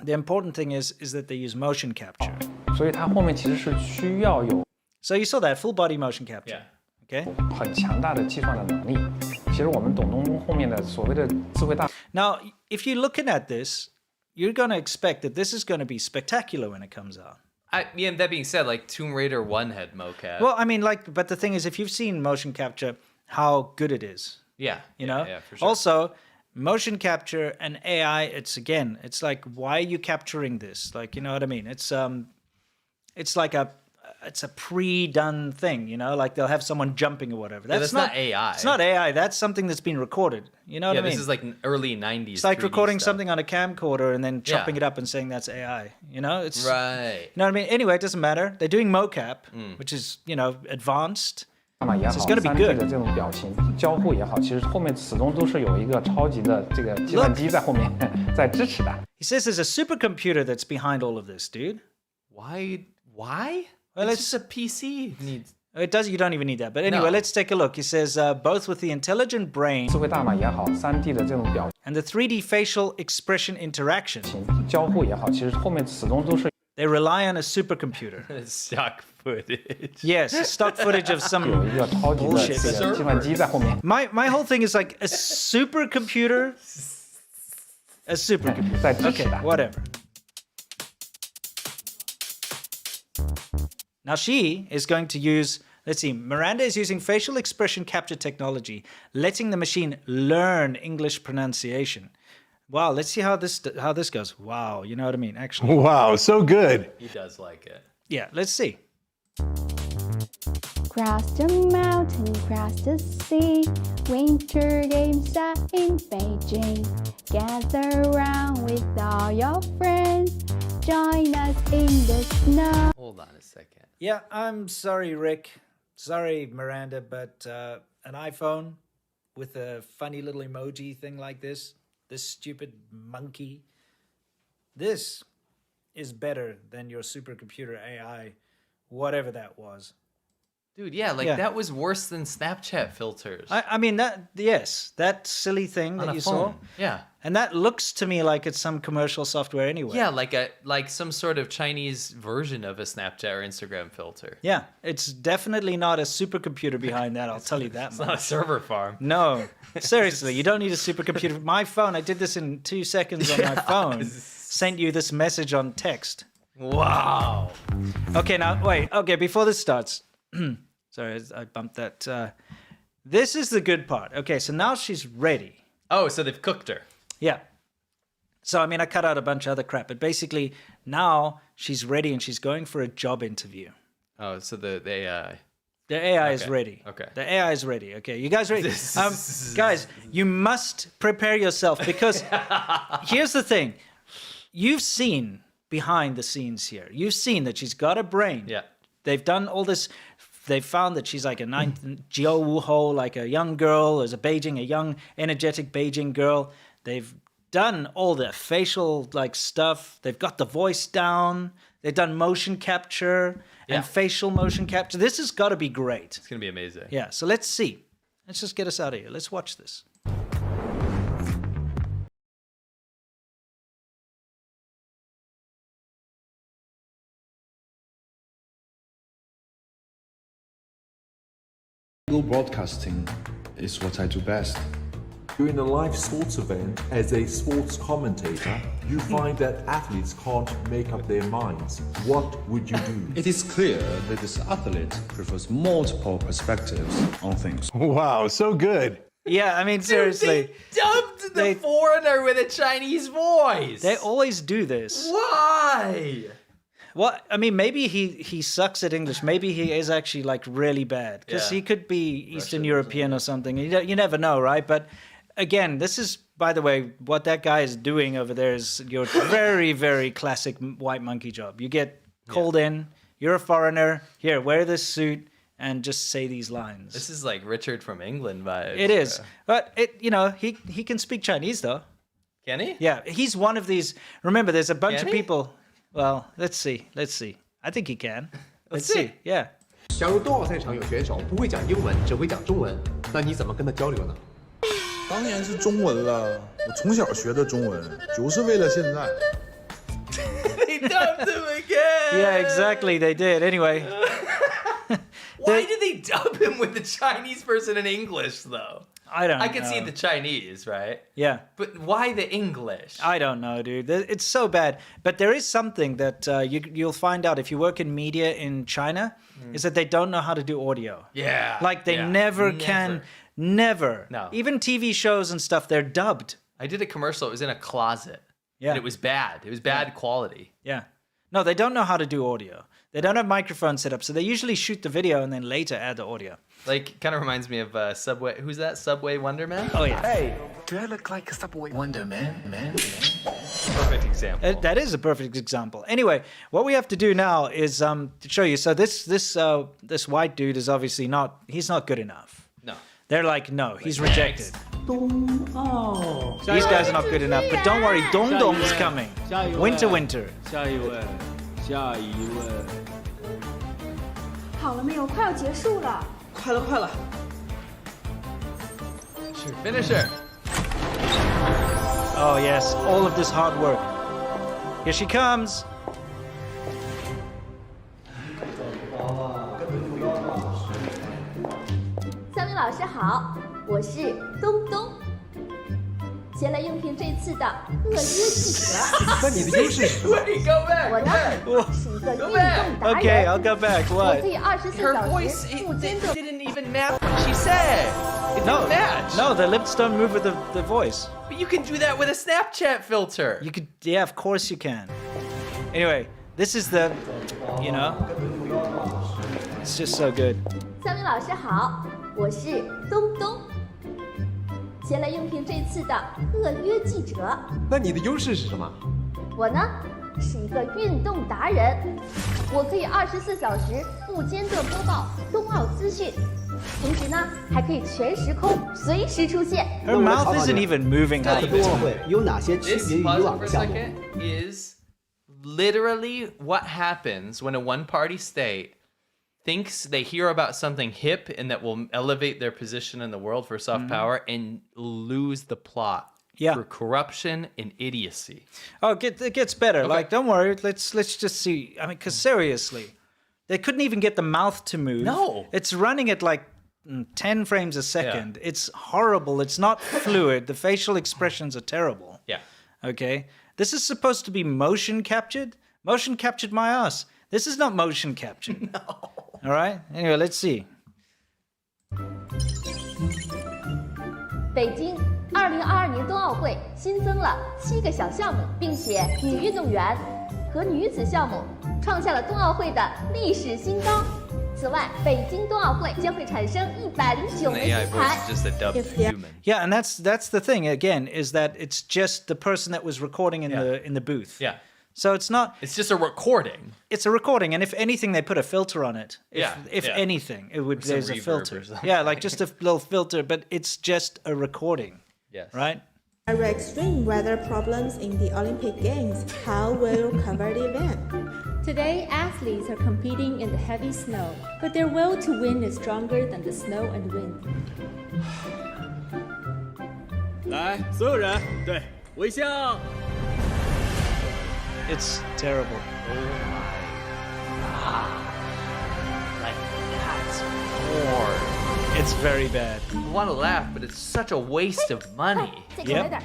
the important thing is that they use motion capture. 所以它后面其实是需要有 So you saw that full body motion capture. Okay. 很强大的计算的能力。其实我们懂东东后面的所谓的智慧大。Now, if you're looking at this, you're going to expect that this is going to be spectacular when it comes out. Yeah, that being said, like Tomb Raider 1 had mocap. Well, I mean, like, but the thing is, if you've seen motion capture, how good it is. Yeah. You know? Yeah, for sure. Also, motion capture and AI, it's like, why are you capturing this? Like, you know what I mean? It's like it's a pre-done thing, you know, like they'll have someone jumping or whatever. That's not AI. It's not AI. That's something that's been recorded. You know what I mean? This is like early 90s. It's like 3D recording stuff. something on a camcorder and then chopping it up and saying that's AI. You know, it's right. You know what I mean? Anyway, it doesn't matter. They're doing mocap, which is, you know, advanced. So it's going to be good. 的这种表情交互也好，其实后面始终都是有一个超级的这个计算机在后面在支持的。He says there's a supercomputer that's behind all of this, dude. Why? Well, it's just a PC. It does. You don't even need that. But anyway, let's take a look. He says both with the intelligent brain 智慧大脑也好，3D 的这种表 and the 3D facial expression interaction 交互也好，其实后面始终都是 they rely on a supercomputer. Stock footage. Yes, stock footage of some 有一个超级的这个计算机在后面。My whole thing is like a supercomputer. A supercomputer. 在支持 Okay, 的。 whatever. Now she is going to use, let's see, Miranda is using facial expression capture technology, letting the machine learn English pronunciation. Wow, let's see how this goes. Wow, you know what I mean, actually. Wow, so good. He does like it. Yeah, let's see. Cross the mountain, cross the sea. Winter games are in Beijing. Gather around with all your friends. Join us in the snow. Hold on a second. Yeah, I'm sorry, Rick. Sorry, Miranda, but an iPhone with a funny little emoji thing like this stupid monkey, this is better than your supercomputer AI, whatever that was. Dude, yeah, that was worse than Snapchat filters. I mean, that silly thing that you saw. Yeah. And that looks to me like it's some commercial software anyway. Yeah, like some sort of Chinese version of a Snapchat or Instagram filter. Yeah, it's definitely not a supercomputer behind that, I'll tell you that It's much. not a server farm. No, seriously, you don't need a supercomputer. My phone, I did this in 2 seconds on my phone. Sent you this message on text. Wow. Okay, now, wait. Okay, before this starts. Sorry, I bumped that. This is the good part. Okay, so now she's ready. Oh, so they've cooked her. Yeah. So, I mean, I cut out a bunch of other crap, but basically now she's ready and she's going for a job interview. Oh, so the AI. The AI is ready. Okay. The AI is ready. Okay, you guys ready? Guys, you must prepare yourself because here's the thing. You've seen behind the scenes here. You've seen that she's got a brain. Yeah. They've done all this. They found that she's like a Jiao Wuho, like a young girl. There's a young, energetic Beijing girl. They've done all the facial like stuff. They've got the voice down. They've done motion capture and facial motion capture. This has got to be great. It's going to be amazing. Yeah, so let's see. Let's just get us out of here. Let's watch this. Broadcasting is what I do best. During a live sports event, as a sports commentator, you find that athletes can't make up their minds. What would you do? It is clear that this athlete prefers multiple perspectives on things. Wow, so good. Yeah, I mean, seriously. They dubbed the foreigner with a Chinese voice. They always do this. Why? Well, I mean, maybe he sucks at English. Maybe he is actually like really bad because he could be Eastern European or something. You never know, right? But again, this is, by the way, what that guy is doing over there is your very, very classic white monkey job. You get called in, you're a foreigner, here, wear this suit, and just say these lines. This is like Richard from England vibes. It is. But, he can speak Chinese, though. Can he? Yeah, he's one of these. Remember, there's a bunch of people. Well, let's see. I think he can. Let's see. Yeah. 假如冬奥赛场有选手不会讲英文，只会讲中文，那你怎么跟他交流呢？当然是中文了，我从小学的中文，就是为了现在。They dubbed him again. Yeah, exactly. They did. Anyway. Why did they dub him with the Chinese person in English, though? I don't know. I can see the Chinese, right? Yeah. But why the English? I don't know, dude. It's so bad. But there is something that you'll find out if you work in media in China, is that they don't know how to do audio. Yeah. Like they never can, never. No. Even TV shows and stuff, they're dubbed. I did a commercial. It was in a closet. Yeah. And it was bad. It was bad quality. Yeah. No, they don't know how to do audio. They don't have microphones set up, so they usually shoot the video and then later add the audio. Like, kind of reminds me of Subway. Who's that? Subway Wonder Man? Oh, yeah. Hey, do I look like a Subway Wonder Man? Perfect example. That is a perfect example. Anyway, what we have to do now is to show you. So this white dude is obviously he's not good enough. No. They're like, no, he's rejected. Oh. These guys are not good enough. But don't worry, Dong Dong's coming. Winter. 下一位。好了没有？快要结束了。快了。Finisher. Oh, yes. All of this hard work. Here she comes. 肖明老师好，我是东东，前来应聘这次的特约记者。那你的优势是什么？我呢是一个运动达人。Okay, I'll go back. 我 What? 可以24小时不间断。 Didn't even match what she said. It didn't match. No, the lips don't move with the voice. But you can do that with a Snapchat filter. You could, yeah, of course you can. Anyway, this is the, it's just so good. 肖明老师好，我是东东，前来应聘这次的特约记者。那你的优势是什么？我呢是一个运动达人，我可以24小时不间断播报冬奥资讯，同时呢还可以全时空随时出现。 Her mouth isn't even moving. 这次冬奥会有哪些区别于以往的项目 ？Is literally what happens when a one-party state thinks they hear about something hip and that will elevate their position in the world for soft power and lose the plot for corruption and idiocy. Oh, it gets better. Okay. Like, don't worry. Let's just see. I mean, because seriously, they couldn't even get the mouth to move. No. It's running at like 10 frames a second. Yeah. It's horrible. It's not fluid. The facial expressions are terrible. Yeah. Okay. This is supposed to be motion captured. Motion captured my ass. This is not motion captured. No. All right. Anyway, let's see. 北京2022年冬奥会新增了7个小项目，并且女运动员和女子项目创下了冬奥会的历史新高。此外，北京冬奥会将会产生109枚金牌。Yeah, and that's the thing again is that it's just the person that was recording in the booth. Yeah. So it's not. It's just a recording. It's a recording, and if anything, they put a filter on it. If anything, it would. There's a filter. Yeah, like just a little filter, but it's just a recording. Yes. Right. There are extreme weather problems in the Olympic Games. How will you cover the event? Today, athletes are competing in the heavy snow, but their will to win is stronger than the snow and wind. 来，所有人，对，微笑。 It's terrible. Oh my God. Like, that's bored. It's very bad. I want to laugh, but it's such a waste of money. Yep.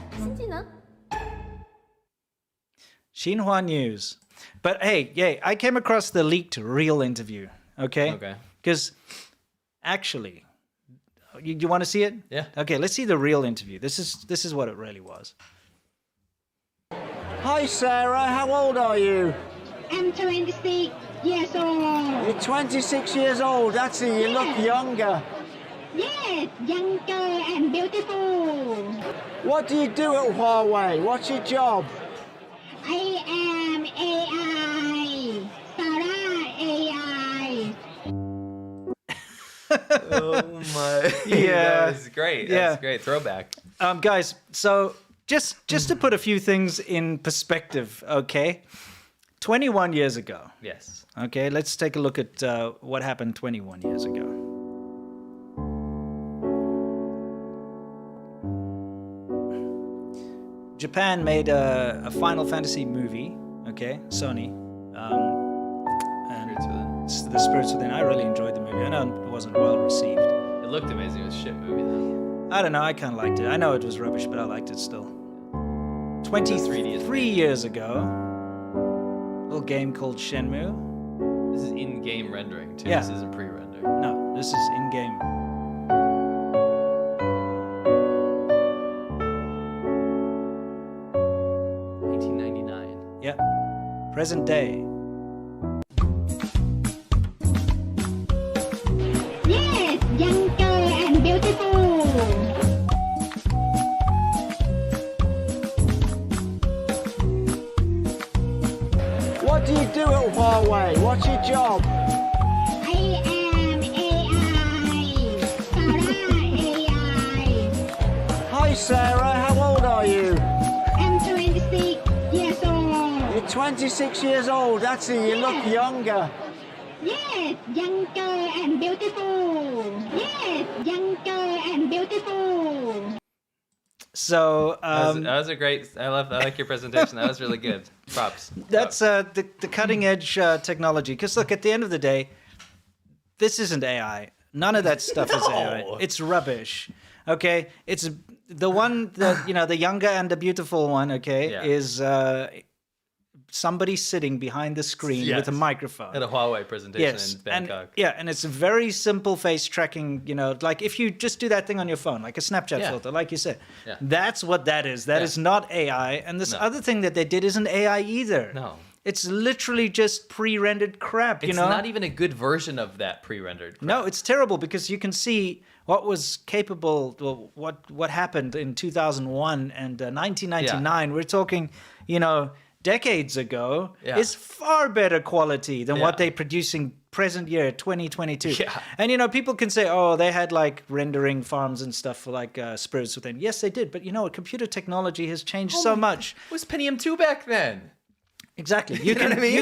Xinhua News. But hey, yay, I came across the leaked real interview, okay? Okay. Because actually, you want to see it? Yeah. Okay, let's see the real interview. This is what it really was. Hi Sarah, how old are you? I'm 26 years old. You're 26 years old, that's it, you look younger. Yes, younger and beautiful. What do you do at Huawei? What's your job? I am AI. Sarah AI. Oh my. Yeah. That was great. That's great. Throwback. Guys, so just to put a few things in perspective, okay? 21 years ago. Yes. Okay, let's take a look at what happened 21 years ago. Japan made a Final Fantasy movie, okay, Sony. And The Spirits Within. I really enjoyed the movie. I know it wasn't well received. It looked amazing. It was a shit movie, though. I don't know, I kind of liked it. I know it was rubbish, but I liked it still. 23 years ago, a little game called Shenmue. This is in-game rendering, too. Yeah. This isn't pre-rendered. No, this is in-game. Yeah, present day. Yes, younger and beautiful. What do you do at Huawei? What's your job? I am AI. Sarah AI. Hi Sarah, how old are you? I'm 26 years old. You're 26 years old, that's it, you look younger. Yes, younger and beautiful. Yes, younger and beautiful. So that was a great. I like your presentation. That was really good. Props. That's the cutting edge technology. Because look, at the end of the day, this isn't AI. None of that stuff is AI. It's rubbish. Okay, it's the one that the younger and the beautiful one. Okay, is somebody sitting behind the screen with a microphone At a Huawei presentation in Bangkok. And it's a very simple face tracking, like if you just do that thing on your phone, like a Snapchat filter, like you said, that's what that is. That is not AI. And this other thing that they did isn't AI either. No. It's literally just pre-rendered crap, It's not even a good version of that pre-rendered crap. No, it's terrible because you can see what was capable, well, what happened in 2001 and 1999. We're talking, decades ago, is far better quality than what they produce in present year 2022. And people can say, oh, they had like rendering farms and stuff for like Spirits Within. Yes, they did, but computer technology has changed so much. It was Pentium 2 back then. Exactly. You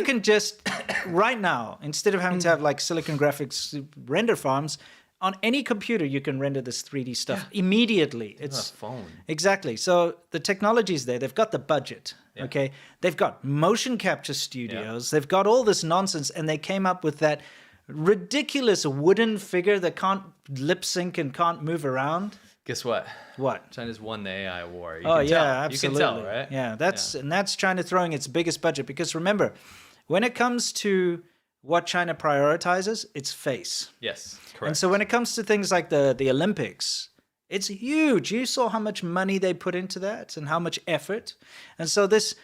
can just right now, instead of having to have like Silicon Graphics render farms, on any computer you can render this 3D stuff immediately. It's a phone. Exactly. So the technology's there. They've got the budget. Okay. They've got motion capture studios. They've got all this nonsense, and they came up with that ridiculous wooden figure that can't lip sync and can't move around. Guess what? What? China's won the AI war. You oh can yeah, tell. absolutely. You can tell, right? Yeah, that's China throwing its biggest budget, because remember, when it comes to what China prioritizes, it's face. Yes, correct. And so when it comes to things like the Olympics, it's huge. You saw how much money they put into that and how much effort. And so this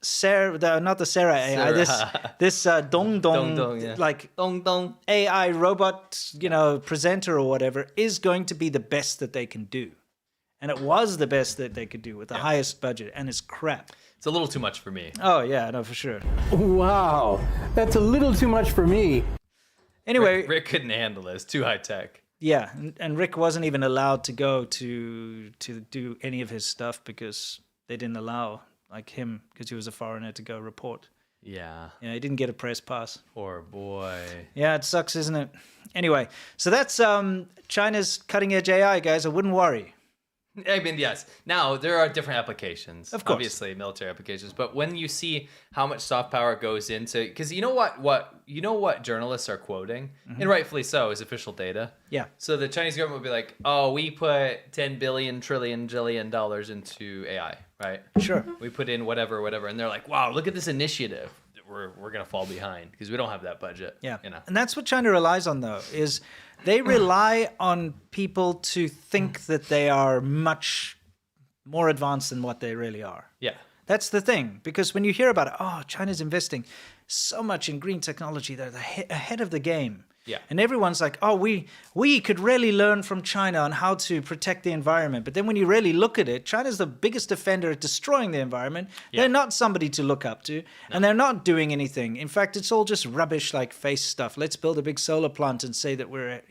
Sarah, not the Sarah AI, this Dong like Dong Dong AI robot, presenter or whatever, is going to be the best that they can do. And it was the best that they could do with the highest budget, and it's crap. It's a little too much for me. Oh yeah, no, for sure. Wow, that's a little too much for me. Anyway, Rick couldn't handle it. It's too high tech. Yeah, and Rick wasn't even allowed to go to do any of his stuff because they didn't allow him, because he was a foreigner, to go report. Yeah. Yeah, he didn't get a press pass. Poor boy. Yeah, it sucks, isn't it? Anyway, so that's China's cutting edge AI, guys. I wouldn't worry. I mean, yes. Now, there are different applications. Of course. Obviously, military applications. But when you see how much soft power goes into... Because you know what journalists are quoting? And rightfully so, is official data. Yeah. So the Chinese government would be like, oh, we put 10 billion, trillion, jillion dollars into AI, right? Sure. We put in whatever. And they're like, wow, look at this initiative. We're going to fall behind because we don't have that budget. Yeah. And that's what China relies on, though, is... They rely on people to think that they are much more advanced than what they really are. Yeah. That's the thing. Because when you hear about it, oh, China's investing so much in green technology, they're ahead of the game. Yeah. And everyone's like, oh, we could really learn from China on how to protect the environment. But then when you really look at it, China's the biggest offender at destroying the environment. Yeah. They're not somebody to look up to. No. And they're not doing anything. In fact, it's all just rubbish like face stuff. Let's build a big solar plant and say that we're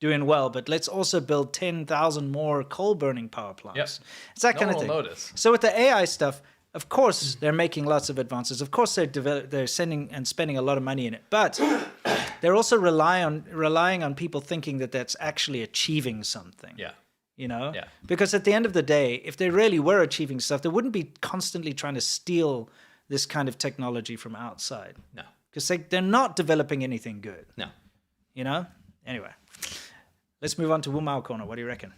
doing well. But let's also build 10,000 more coal-burning power plants. Yep. It's that kind of thing. Notice. So with the AI stuff, Of course, they're making lots of advances. Of course, they're sending and spending a lot of money in it. But they're also relying on people thinking that that's actually achieving something. Yeah. You know? Yeah. Because at the end of the day, if they really were achieving stuff, they wouldn't be constantly trying to steal this kind of technology from outside. No. Because they're not developing anything good. No. You know? Anyway. Let's move on to Wu Mao Corner. What do you reckon?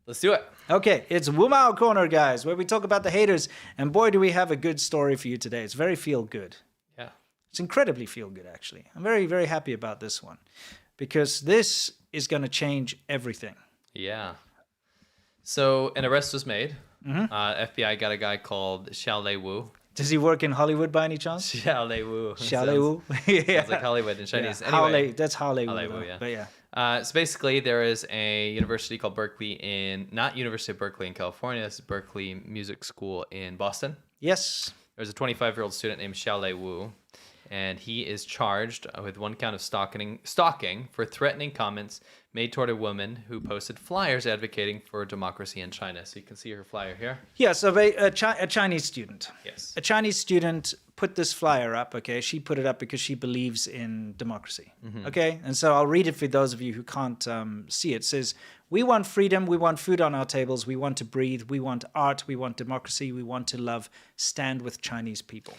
Let's do it. Okay, it's Wu Mao Corner, guys, where we talk about the haters. And boy, do we have a good story for you today. It's very feel-good. Yeah. It's incredibly feel-good, actually. I'm very, very happy about this one. Because this is going to change everything. Yeah. So an arrest was made. FBI got a guy called Xiaolei Wu. Does he work in Hollywood by any chance? Xiaolei Wu. Xiaolei Wu? Yeah. Sounds like Hollywood in Chinese. Yeah. Anyway, That's Xiaolei Wu. Wu, yeah. But yeah. So basically, there is a university called Berkeley not University of Berkeley in California. This is Berkeley Music School in Boston. Yes. There's a 25-year-old student named Xiaolei Wu, and he is charged with one count of stalking for threatening comments made toward a woman who posted flyers advocating for democracy in China. So you can see her flyer here. Yeah, so a Chinese student. Yes. A Chinese student put this flyer up, okay? She put it up because she believes in democracy, okay? And so I'll read it for those of you who can't see it. It says, "We want freedom, we want food on our tables, we want to breathe, we want art, we want democracy, we want to love, stand with Chinese people."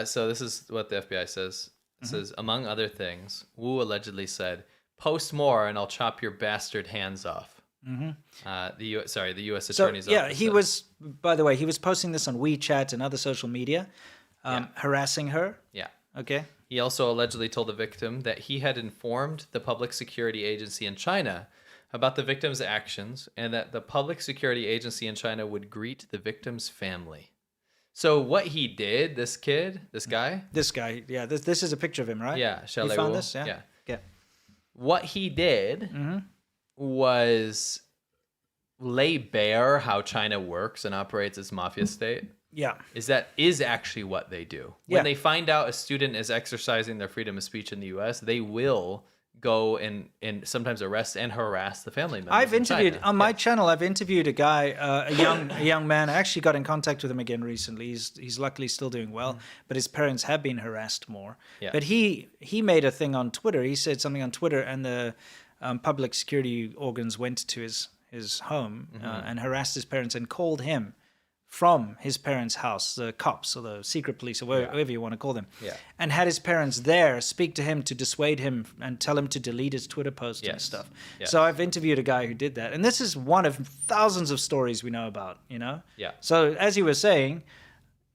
So this is what the FBI says. It says, among other things, Wu allegedly said, "Post more and I'll chop your bastard hands off." The U.S. Attorney's Office. He was, by the way, he was posting this on WeChat and other social media, harassing her. Yeah. Okay. He also allegedly told the victim that he had informed the Public Security Agency in China about the victim's actions and that the Public Security Agency in China would greet the victim's family. So what he did, this guy, yeah, this is a picture of him, right? Yeah, you found this? Yeah. Yeah. What he did was lay bare how China works and operates its mafia state. Yeah. Is actually what they do. When they find out a student is exercising their freedom of speech in the U.S., they will go and sometimes arrest and harass the family members. I've interviewed on my channel. I've interviewed a guy, a young man. I actually got in contact with him again recently. He's luckily still doing well, but his parents have been harassed more. Yeah. But he made a thing on Twitter. He said something on Twitter, and the public security organs went to his home and harassed his parents and called him from his parents' house, the cops or the secret police or whatever you want to call them, and had his parents there speak to him to dissuade him and tell him to delete his Twitter posts and stuff. Yes. So I've interviewed a guy who did that. And this is one of thousands of stories we know about, you know? Yeah. So as you were saying,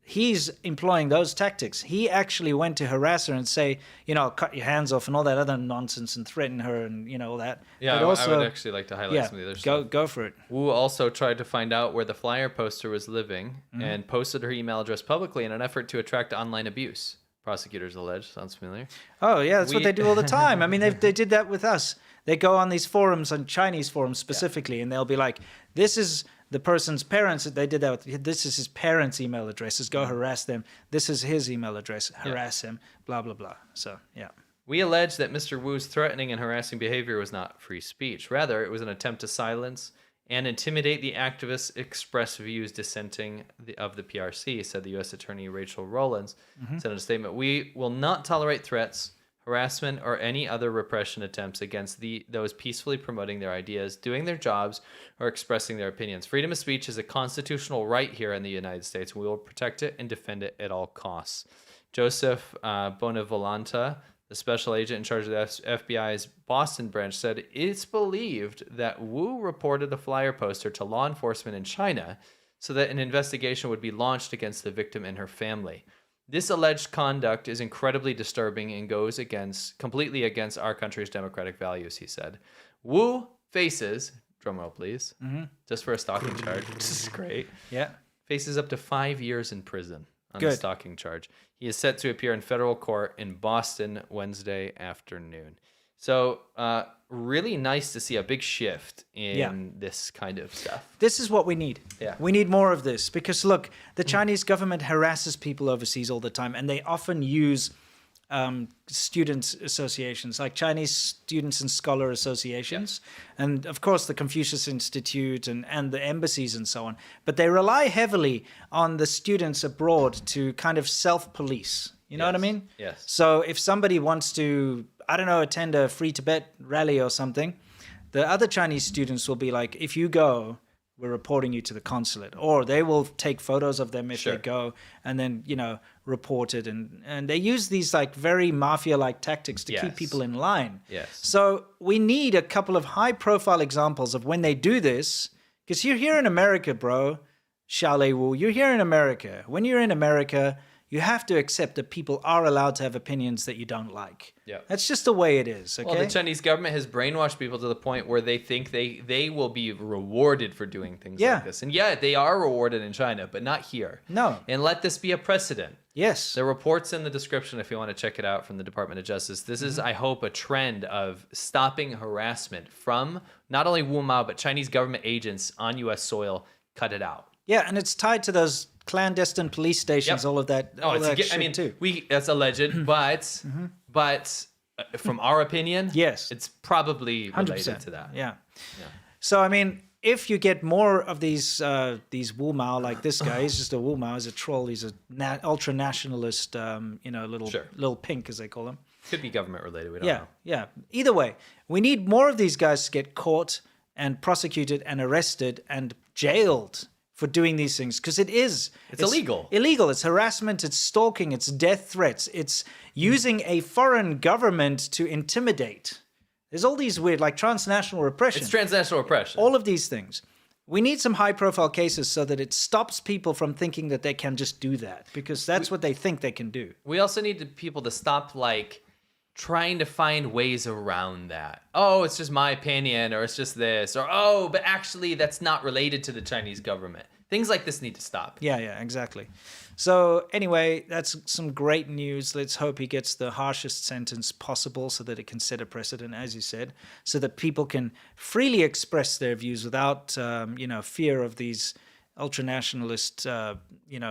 he's employing those tactics. He actually went to harass her and say, cut your hands off and all that other nonsense and threaten her and, all that. Yeah, but also, I would actually like to highlight some of the other stuff. Go for it. Wu also tried to find out where the flyer poster was living and posted her email address publicly in an effort to attract online abuse. Prosecutors allege. Sounds familiar? Oh, yeah, that's what they do all the time. I mean, they did that with us. They go on these forums, on Chinese forums specifically, and they'll be like, this is the person's parents. They did that with, this is his parents' email addresses. Go harass them. This is his email address. Harass him, blah, blah, blah. So, yeah. We allege that Mr. Wu's threatening and harassing behavior was not free speech. Rather, it was an attempt to silence and intimidate the activists' express views dissenting of the PRC, said the U.S. Attorney Rachel Rollins, said in a statement. We will not tolerate threats, harassment, or any other repression attempts against those peacefully promoting their ideas, doing their jobs, or expressing their opinions. Freedom of speech is a constitutional right here in the United States, and we will protect it and defend it at all costs. Joseph Bonavolanta, the special agent in charge of the FBI's Boston branch, said it's believed that Wu reported a flyer poster to law enforcement in China so that an investigation would be launched against the victim and her family. This alleged conduct is incredibly disturbing and goes completely against our country's democratic values, he said. Wu faces, drumroll please, just for a stalking charge, which is great. Yeah. Faces up to 5 years in prison on the stalking charge. He is set to appear in federal court in Boston Wednesday afternoon. So really nice to see a big shift in this kind of stuff. This is what we need. Yeah. We need more of this because, look, the Chinese government harasses people overseas all the time, and they often use student associations, like Chinese Students and Scholar Associations, and of course the Confucius Institute and the embassies and so on. But they rely heavily on the students abroad to kind of self-police. You know what I mean? Yes. So if somebody wants to, I don't know, attend a Free Tibet rally or something, the other Chinese students will be like, if you go, we're reporting you to the consulate. Or they will take photos of them if they go and then, report it. And they use these like very mafia-like tactics to keep people in line. Yes. So we need a couple of high-profile examples of when they do this. Because you're here in America, bro. Xiaolei Wu, you're here in America. When you're in America, you have to accept that people are allowed to have opinions that you don't like. Yeah. That's just the way it is, okay? Well, the Chinese government has brainwashed people to the point where they think they will be rewarded for doing things like this. And they are rewarded in China, but not here. No. And let this be a precedent. Yes. The report's in the description if you want to check it out from the Department of Justice. This is, I hope, a trend of stopping harassment from not only Wu Mao, but Chinese government agents on U.S. soil. Cut it out. Yeah, and it's tied to those clandestine police stations, all of that. All that shit too. That's alleged, but from our opinion, yes, it's probably related 100%. to that. Yeah. So I mean, if you get more of these Wu Mao, like this guy, he's just a Wu Mao, he's a troll, he's a ultra nationalist, little pink as they call him. Could be government related. We don't know. Yeah. Either way, we need more of these guys to get caught and prosecuted and arrested and jailed for doing these things, because it's illegal. Illegal. It's harassment, it's stalking, it's death threats, it's using a foreign government to intimidate. There's all these weird, like transnational repression. It's transnational repression. All of these things. We need some high-profile cases so that it stops people from thinking that they can just do that, because that's what they think they can do. We also need people to stop, trying to find ways around that. Oh, it's just my opinion, or it's just this, or but actually that's not related to the Chinese government. Things like this need to stop. Yeah, exactly. So anyway, that's some great news. Let's hope he gets the harshest sentence possible so that it can set a precedent, as you said, so that people can freely express their views without, fear of these ultranationalist,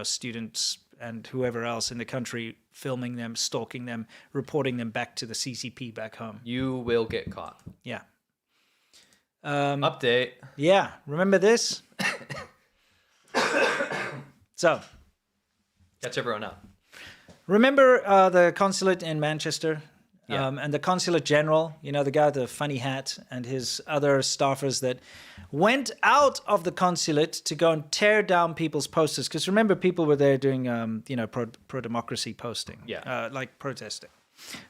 students and whoever else in the country filming them, stalking them, reporting them back to the CCP back home. You will get caught. Yeah. Update. Yeah. Remember this? So. Catch everyone up. Remember the consulate in Manchester? Yeah. And the consulate general, the guy with the funny hat, and his other staffers that went out of the consulate to go and tear down people's posters. Because remember, people were there doing, pro-democracy posting, like protesting.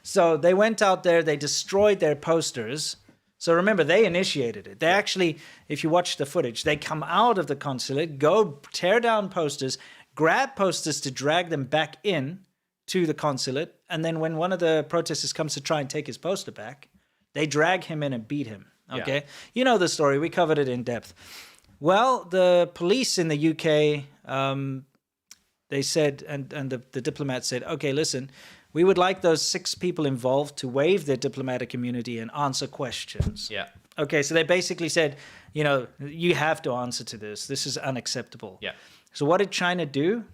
So they went out there, they destroyed their posters. So remember, they initiated it. They actually, if you watch the footage, they come out of the consulate, go tear down posters, grab posters to drag them back in to the consulate, and then when one of the protesters comes to try and take his poster back, they drag him in and beat him, okay? Yeah. You know the story. We covered it in depth. Well, the police in the UK, they said, and the diplomat said, okay, listen, we would like those 6 people involved to waive their diplomatic immunity and answer questions. Yeah. Okay, so they basically said, you have to answer to this. This is unacceptable. Yeah. So what did China do?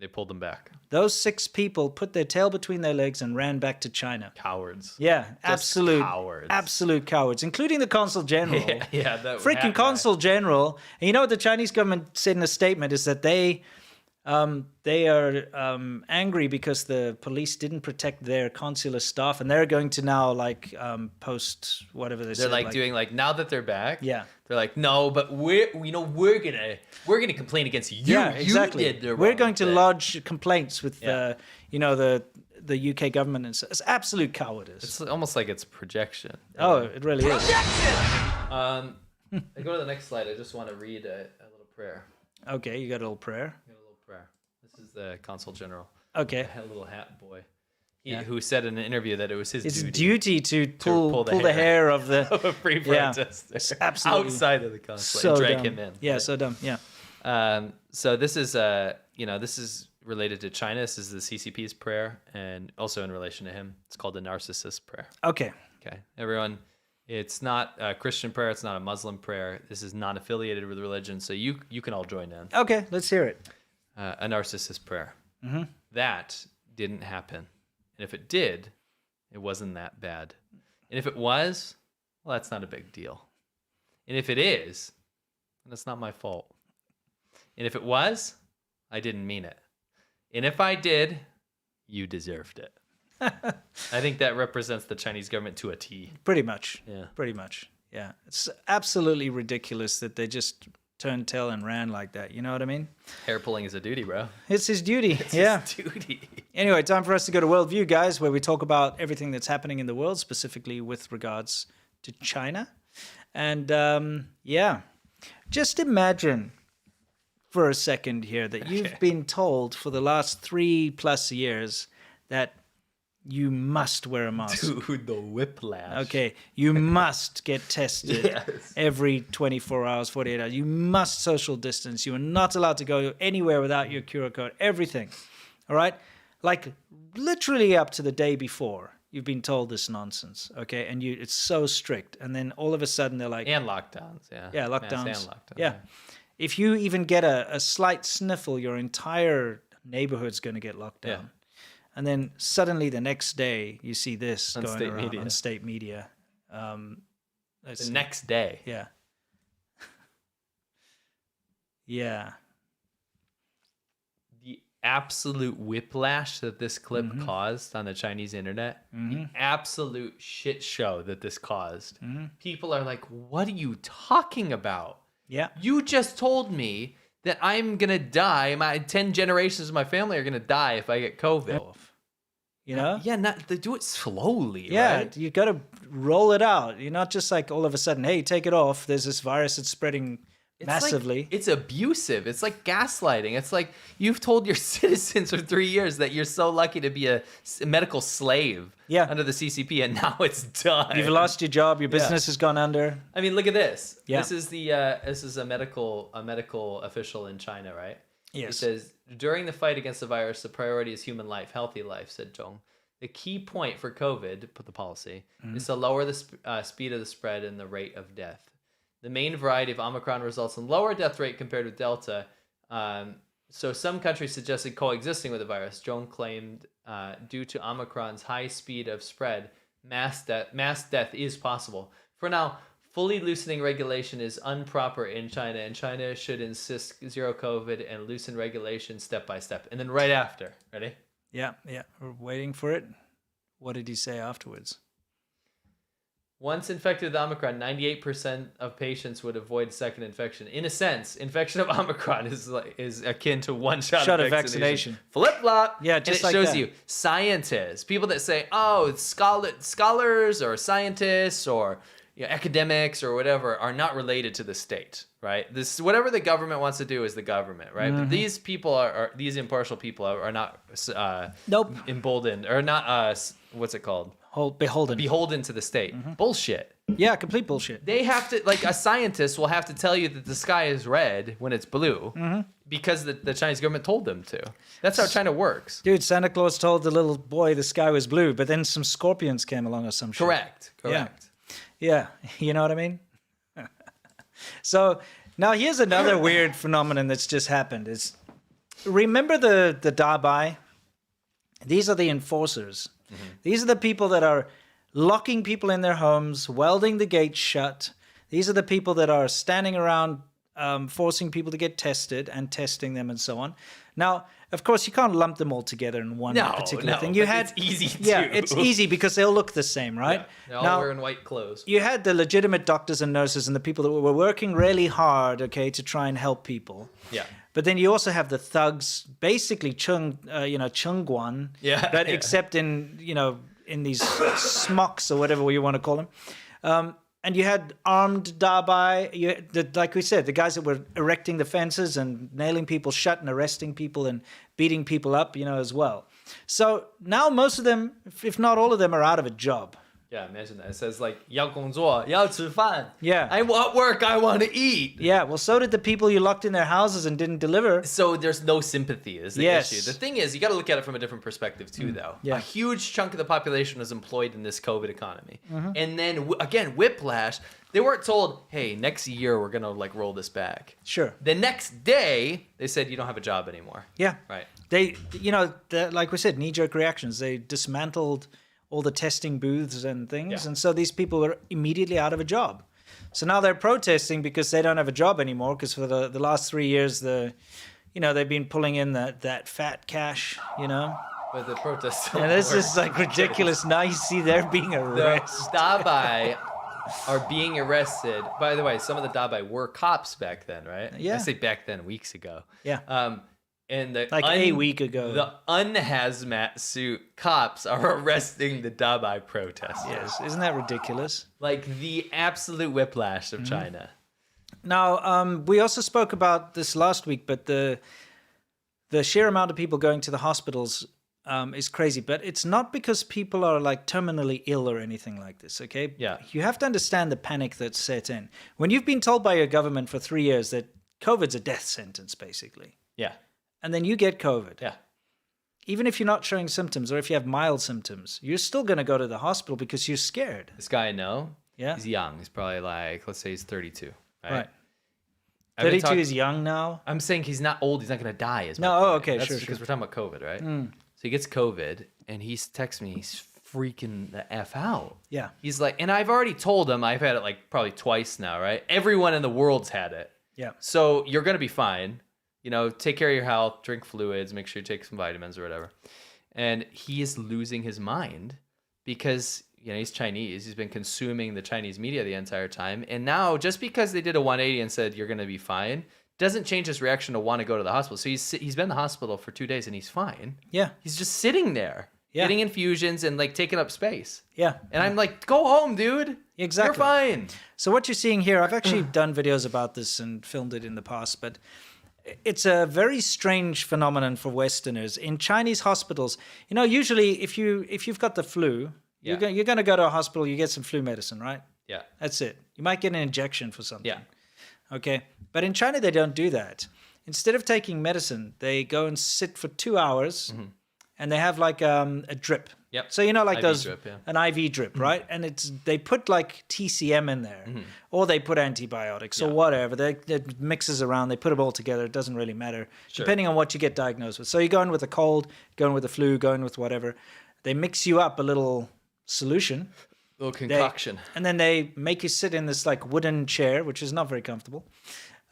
They pulled them back. Those 6 people put their tail between their legs and ran back to China. Cowards. Yeah, absolute cowards. Absolute cowards, including the consul general. Yeah, that freaking consul general. And you know what the Chinese government said in a statement is that they are angry because the police didn't protect their consular staff, and they're going to now post whatever they're doing now that they're back. Yeah, they're like, no, but we're gonna complain against you. Yeah, exactly. You did the wrong we're going to thing. lodge complaints with the UK government. And it's absolute cowardice. It's almost like it's projection. Oh, it really is. I go to the next slide. I just want to read a little prayer. Okay, you got a little prayer. This is the consul general. Okay. A little hat boy. Who said in an interview that it was his duty to pull the hair of the of a free protester. It's absolutely outside of the consulate so and drag dumb. him in. Yeah, so dumb. Yeah. So this is this is related to China. This is the CCP's prayer, and also in relation to him. It's called the narcissist prayer. Okay. Okay. Everyone, it's not a Christian prayer. It's not a Muslim prayer. This is non-affiliated with religion, so you can all join in. Okay, let's hear it. A narcissist prayer. Mm-hmm. That didn't happen. And if it did, it wasn't that bad. And if it was, well, that's not a big deal. And if it is, then it's not my fault. And if it was, I didn't mean it. And if I did, you deserved it. I think that represents the Chinese government to a T. Pretty much. Yeah. Pretty much. Yeah. It's absolutely ridiculous that they just turned tail and ran like that. You know what I mean? Hair pulling is a duty, bro. It's his duty. It's his duty. Anyway, time for us to go to Worldview, guys, where we talk about everything that's happening in the world, specifically with regards to China. And just imagine for a second here that you've been told for the last 3+ years that you must wear a mask. Dude, the whiplash. Okay, you must get tested every 24 hours, 48 hours. You must social distance. You are not allowed to go anywhere without your QR code. Everything. All right? Like literally up to the day before, you've been told this nonsense. Okay, and it's so strict. And then all of a sudden they're like... And lockdowns, yeah. Yeah, lockdowns. Mass and lockdowns. Yeah. If you even get a slight sniffle, your entire neighborhood's going to get locked down. Yeah. And then suddenly the next day, you see this On going state around media. on state media. The next day. Yeah. Yeah. The absolute whiplash that this clip caused on the Chinese internet, the absolute shit show that this caused. People are like, what are you talking about? Yeah. You just told me that I'm going to die. My 10 generations of my family are going to die if I get COVID. You know? Yeah, they do it slowly, Yeah, right? you got to roll it out. You're not just like all of a sudden, hey, take it off. There's this virus that's spreading massively. It's abusive. It's like gaslighting. It's like you've told your citizens for 3 years that you're so lucky to be a medical slave under the CCP, and now it's done. You've lost your job. Your business has gone under. I mean, look at this. Yeah. This is a medical official in China, right? Yes. He says, during the fight against the virus, the priority is human life, healthy life, said Zhong. The key point for COVID, put the policy, is to lower the speed of the spread and the rate of death. The main variety of Omicron results in lower death rate compared with Delta. So some countries suggested coexisting with the virus. Zhong claimed due to Omicron's high speed of spread, mass death is possible. For now, fully loosening regulation is improper in China, and China should insist zero COVID and loosen regulation step by step. And then right after, ready? Yeah, we're waiting for it. What did he say afterwards? Once infected with Omicron, 98% of patients would avoid second infection. In a sense, infection of Omicron is akin to one shot of vaccination. Flip-flop. Yeah, and just it like shows that. you scientists, people that say, oh, it's scholars or scientists or academics or whatever are not related to the state, right? This whatever the government wants to do is the government, right? But these people are these impartial people are not emboldened or not what's it called? Beholden to the state. Bullshit. Yeah, complete bullshit. They have to, like, a scientist will have to tell you that the sky is red when it's blue because the Chinese government told them to. That's how China works. Dude, Santa Claus told the little boy the sky was blue, but then some scorpions came along or some shit. Correct. Yeah, you know what I mean? So now here's another weird phenomenon that's just happened. Remember the Dabai? These are the enforcers. These are the people that are locking people in their homes, welding the gates shut. These are the people that are standing around forcing people to get tested and testing them and so on. Now, of course, you can't lump them all together in one particular thing. It's easy to. Yeah, it's easy because they'll look the same, right? Yeah, they're all wearing white clothes. You had the legitimate doctors and nurses and the people that were working really hard, okay, to try and help people. Yeah. But then you also have the thugs, basically Chungguan, except in these smocks or whatever you want to call them. And you had armed Dabai, like we said, the guys that were erecting the fences and nailing people shut and arresting people and beating people up, as well. So now most of them, if not all of them, are out of a job. Yeah, imagine that. It says like 要工作,要吃饭. Yeah. I want work, I want to eat. Yeah, well, so did the people you locked in their houses and didn't deliver. So there's no sympathy is the Yes. issue. The thing is, you got to look at it from a different perspective too, though. Yeah. A huge chunk of the population was employed in this COVID economy. Mhm. And then, again, whiplash. They weren't told, hey, next year we're going to like roll this back. Sure. The next day, they said you don't have a job anymore. Yeah. Right. They, like we said, knee-jerk reactions. They dismantled all the testing booths and things. Yeah. And so these people were immediately out of a job. So now they're protesting because they don't have a job anymore because for the last 3 years, they've been pulling in that fat cash, But the protests. And this is like ridiculous. Now you see they're being arrested. The Dabai are being arrested. By the way, some of the Dabai were cops back then, right? Yeah. I say back then, weeks ago. Yeah. And the Like a week ago. The un-hazmat suit cops are arresting the Dabai protesters. Yes, isn't that ridiculous? Like the absolute whiplash of China. Now, we also spoke about this last week, but the sheer amount of people going to the hospitals is crazy. But it's not because people are like terminally ill or anything like this, okay? Yeah. You have to understand the panic that's set in. When you've been told by your government for 3 years that COVID's a death sentence, basically. Yeah. And then you get COVID. Yeah. Even if you're not showing symptoms or if you have mild symptoms, you're still going to go to the hospital because you're scared. This guy I know, Yeah. he's young. He's probably like, let's say he's 32. Right. I've been 32 is young now? I'm saying he's not old. He's not going to die. Is my No, point. okay, That's sure, because sure. we're talking about COVID, right? Mm. So he gets COVID, and he texts me. He's freaking the F out. Yeah. He's like, and I've already told him, I've had it like probably twice now, right? Everyone in the world's had it. Yeah. So you're going to be fine. Take care of your health, drink fluids, make sure you take some vitamins or whatever. And he is losing his mind because, he's Chinese. He's been consuming the Chinese media the entire time. And now, just because they did a 180 and said, you're going to be fine, doesn't change his reaction to want to go to the hospital. So he's been in the hospital for 2 days and he's fine. Yeah. He's just sitting there, getting infusions and like taking up space. Yeah. And I'm like, go home, dude. Exactly. You're fine. So what you're seeing here, I've actually done videos about this and filmed it in the past, but it's a very strange phenomenon for Westerners. In Chinese hospitals, usually if you've got the flu, you're going to go to a hospital, you get some flu medicine, right? Yeah. That's it. You might get an injection for something. Yeah. Okay. But in China, they don't do that. Instead of taking medicine, they go and sit for 2 hours and they have like a drip. Yep. So, like IV those, drip, yeah. an IV drip, right? And they put like TCM in there or they put antibiotics or whatever. It mixes around. They put it all together. It doesn't really matter depending on what you get diagnosed with. So you go in with a cold, go in with a flu, go in with whatever. They mix you up a little solution. Little concoction. And then they make you sit in this like wooden chair, which is not very comfortable.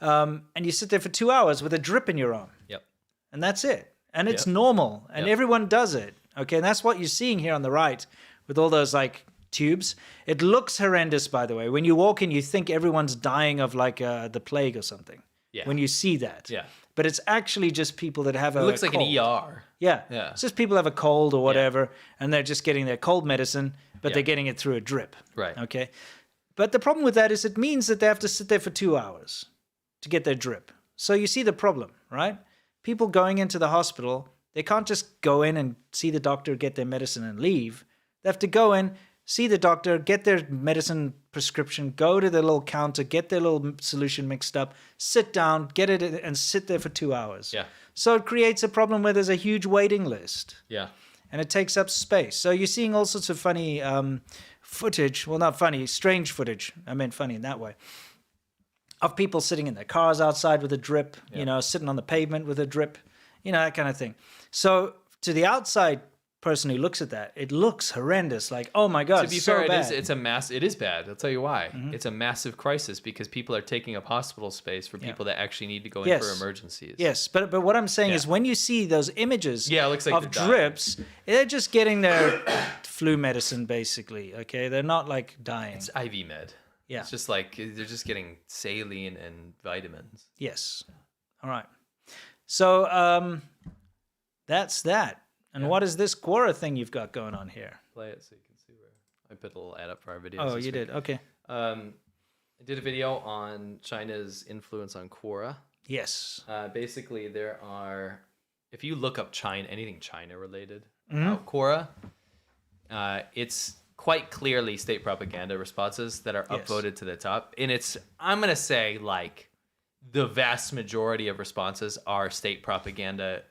And you sit there for 2 hours with a drip in your arm. Yep. And that's it. And it's Yep. normal. And Yep. everyone does it. Okay. And that's what you're seeing here on the right with all those like tubes. It looks horrendous, by the way. When you walk in, you think everyone's dying of like the plague or something. Yeah. When you see that. Yeah. But it's actually just people that have It a looks like cold. an ER. Yeah. Yeah. It's just people have a cold or whatever, and they're just getting their cold medicine, but Yeah. they're getting it through a drip. Right. Okay. But the problem with that is it means that they have to sit there for 2 hours to get their drip. So you see the problem, right? People going into the hospital, they can't just go in and see the doctor, get their medicine and leave. They have to go in, see the doctor, get their medicine prescription, go to the little counter, get their little solution mixed up, sit down, get it, and sit there for 2 hours. Yeah. So it creates a problem where there's a huge waiting list. Yeah. And it takes up space. So you're seeing all sorts of funny footage. Well, not funny, strange footage. I meant funny in that way. Of people sitting in their cars outside with a drip, sitting on the pavement with a drip, that kind of thing. So to the outside person who looks at that, it looks horrendous. Like, oh my God, To be it's so fair, bad. it is bad. I'll tell you why. It's a massive crisis because people are taking up hospital space for people that actually need to go in for emergencies. Yes, but what I'm saying is when you see those images it looks like of they're dying. drips, they're just getting their flu medicine, basically, okay? They're not, like, dying. It's IV med. Yeah. It's just like they're just getting saline and vitamins. Yes. All right. So that's that. And what is this Quora thing you've got going on here? Play it so you can see where I put a little ad up for our videos. Oh, this you week. did? Okay. I did a video on China's influence on Quora. Yes. Basically, there are, if you look up China, anything China related Mhm. about Quora, quite clearly state propaganda responses that are upvoted to the top. And I'm going to say, like, the vast majority of responses are state propaganda.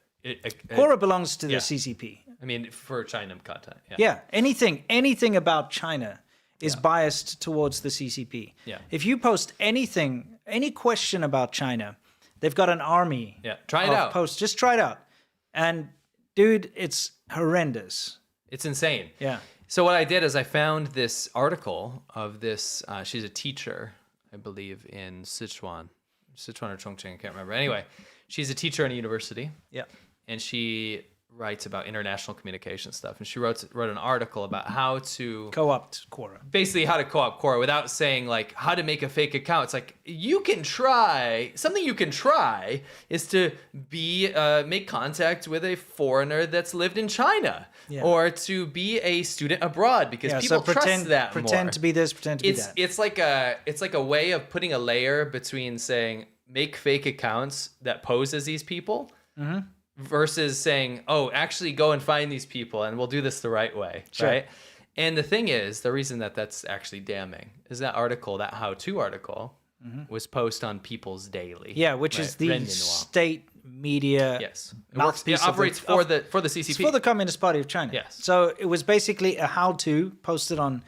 Quora belongs to the CCP. I mean, for China content. Yeah. Anything about China is biased towards the CCP. Yeah. If you post anything, any question about China, they've got an army. Yeah. Try it out. Posts. Just try it out. And dude, it's horrendous. It's insane. Yeah. So what I did is I found this article of this. She's a teacher, I believe, in Sichuan or Chongqing. I can't remember. Anyway, she's a teacher in a university. Yeah. And she writes about international communication stuff. And she wrote an article about how to co-opt Quora. Basically, how to co-opt Quora without saying, like, how to make a fake account. It's like, something you can try is to make contact with a foreigner that's lived in China. Yeah. Or to be a student abroad, because people trust that more. Pretend to be this, pretend to be that. It's like a way of putting a layer between saying, make fake accounts that pose as these people, versus saying, oh, actually go and find these people and we'll do this the right way, right? And the thing is, the reason that that's actually damning is that article, that how-to article, was posted on People's Daily. Yeah, which is the state media. Yes, it operates for the CCP. It's for the Communist Party of China. Yes. So it was basically a how-to posted on,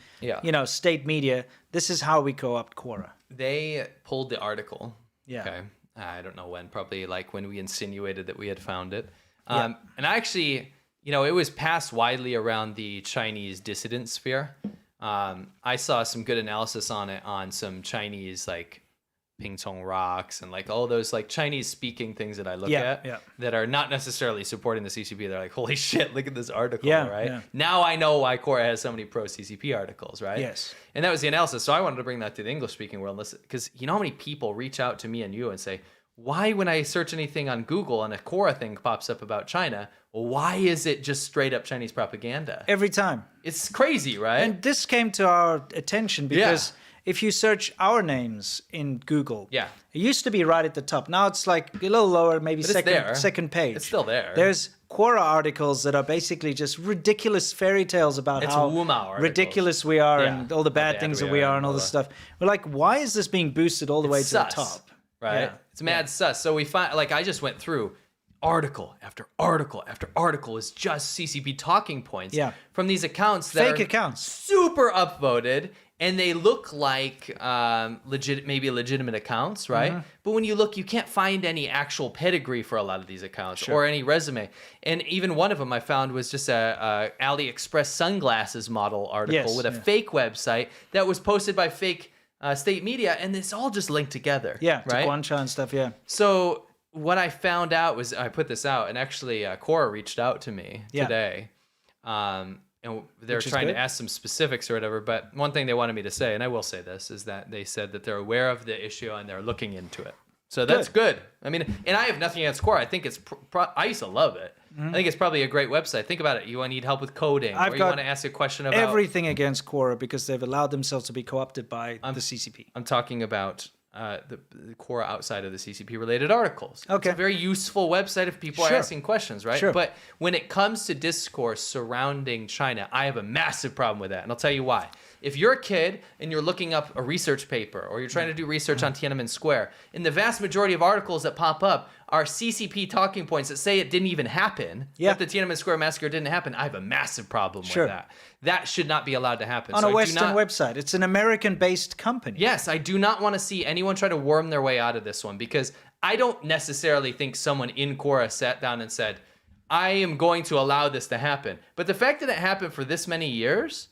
state media. This is how we co-opt Quora. They pulled the article. Yeah. Okay. I don't know when, probably like when we insinuated that we had found it. And actually, it was passed widely around the Chinese dissident sphere. I saw some good analysis on it on some Chinese, like, Pingtong rocks and like all those like Chinese speaking things that I look at that are not necessarily supporting the CCP. They're like, holy shit, look at this article, right? Yeah. Now I know why Quora has so many pro-CCP articles, right? Yes. And that was the analysis. So I wanted to bring that to the English-speaking world, because you know how many people reach out to me and you and say, why, when I search anything on Google and a Quora thing pops up about China, why is it just straight up Chinese propaganda? Every time. It's crazy, right? And this came to our attention because if you search our names in Google, it used to be right at the top. Now it's like a little lower, maybe second page. It's still there. There's Quora articles that are basically just ridiculous fairy tales about how ridiculous we are and all the bad things that we are and all this stuff. We're like, why is this being boosted all the way to the top? Right? Yeah. It's mad sus. So we find, like, I just went through article after article after article is just CCP talking points from these accounts that fake accounts, super upvoted, and they look like maybe legitimate accounts, right? But when you look, you can't find any actual pedigree for a lot of these accounts or any resume. And even one of them I found was just a AliExpress sunglasses model article with a fake website that was posted by fake state media, and it's all just linked together. Yeah, right? to Guansha and stuff, So what I found out was, I put this out, and actually Quora reached out to me today. And they're trying to ask some specifics or whatever, but one thing they wanted me to say, and I will say this, is that they said that they're aware of the issue and they're looking into it. So that's good. I mean, and I have nothing against Quora. I think it's, I used to love it. I think it's probably a great website. Think about it. You need help with coding, or you want to ask a question about everything against Quora because they've allowed themselves to be co-opted by the CCP. I'm talking about the Quora outside of the CCP related articles. Okay. It's a very useful website if people are asking questions, right? Sure. But when it comes to discourse surrounding China, I have a massive problem with that. And I'll tell you why. If you're a kid and you're looking up a research paper or you're trying to do research on Tiananmen Square, and the vast majority of articles that pop up are CCP talking points that say it didn't even happen, that the Tiananmen Square massacre didn't happen, I have a massive problem with that. That should not be allowed to happen. On a Western website. It's an American-based company. Yes, I do not want to see anyone try to worm their way out of this one, because I don't necessarily think someone in Quora sat down and said, I am going to allow this to happen. But the fact that it happened for this many years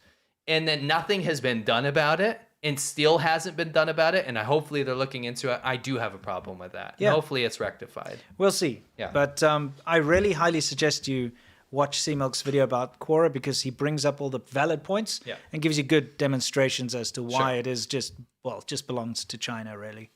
and that nothing has been done about it and still hasn't been done about it, and hopefully they're looking into it, I do have a problem with that. Yeah. And hopefully it's rectified. We'll see. Yeah. But I really highly suggest you watch C-Milk's video about Quora because he brings up all the valid points and gives you good demonstrations as to why it is just belongs to China, really.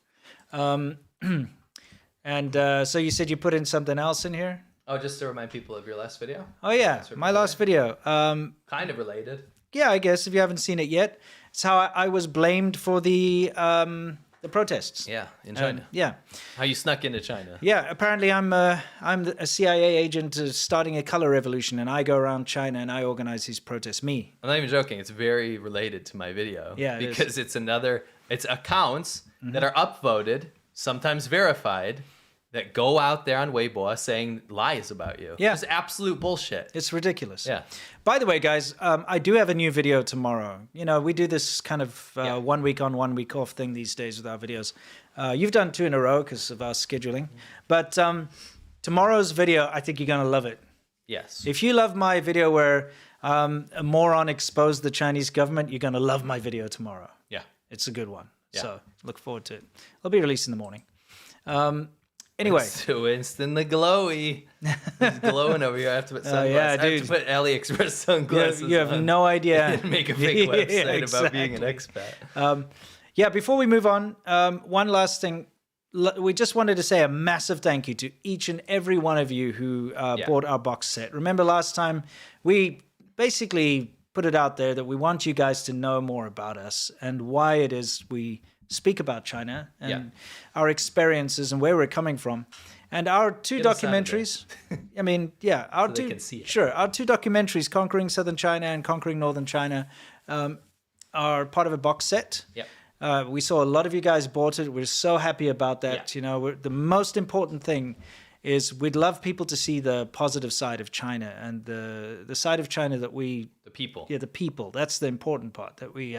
So you said you put in something else in here? Oh, just to remind people of your last video? Oh, yeah, my last video. Kind of related. Yeah, I guess, if you haven't seen it yet. It's how I was blamed for the The protests. Yeah, in China. Yeah. How you snuck into China. Yeah, apparently I'm a CIA agent starting a color revolution, and I go around China and I organize these protests. Me. I'm not even joking. It's very related to my video. Yeah, because it's accounts that are upvoted, sometimes verified, that go out there on Weibo saying lies about you. Yeah. It's absolute bullshit. It's ridiculous. Yeah. By the way, guys, I do have a new video tomorrow. You know, we do this kind of 1 week on, 1 week off thing these days with our videos. You've done 2 in a row because of our scheduling. But tomorrow's video, I think you're going to love it. Yes. If you love my video where a moron exposed the Chinese government, you're going to love my video tomorrow. Yeah. It's a good one. Yeah. So look forward to it. It'll be released in the morning. Anyway. It's Winston the glowy. He's glowing over here. I have to put sunglasses. Yeah, I dude. have to put AliExpress sunglasses You have on. no idea. And make a fake website Yeah, about being an exactly. expat. Yeah, before we move on, one last thing. We just wanted to say a massive thank you to each and every one of you who bought our box set. Remember last time we basically put it out there that we want you guys to know more about us and why it is we speak about China and our experiences and where we're coming from. And our 2 Get us out of documentaries, I mean, yeah, our So they can see it. Sure, our 2 documentaries, Conquering Southern China and Conquering Northern China, are part of a box set. Yep. We saw a lot of you guys bought it. We're so happy about that. You know, the most important thing is we'd love people to see the positive side of China and the side of China that we... The people. Yeah, the people. That's the important part that we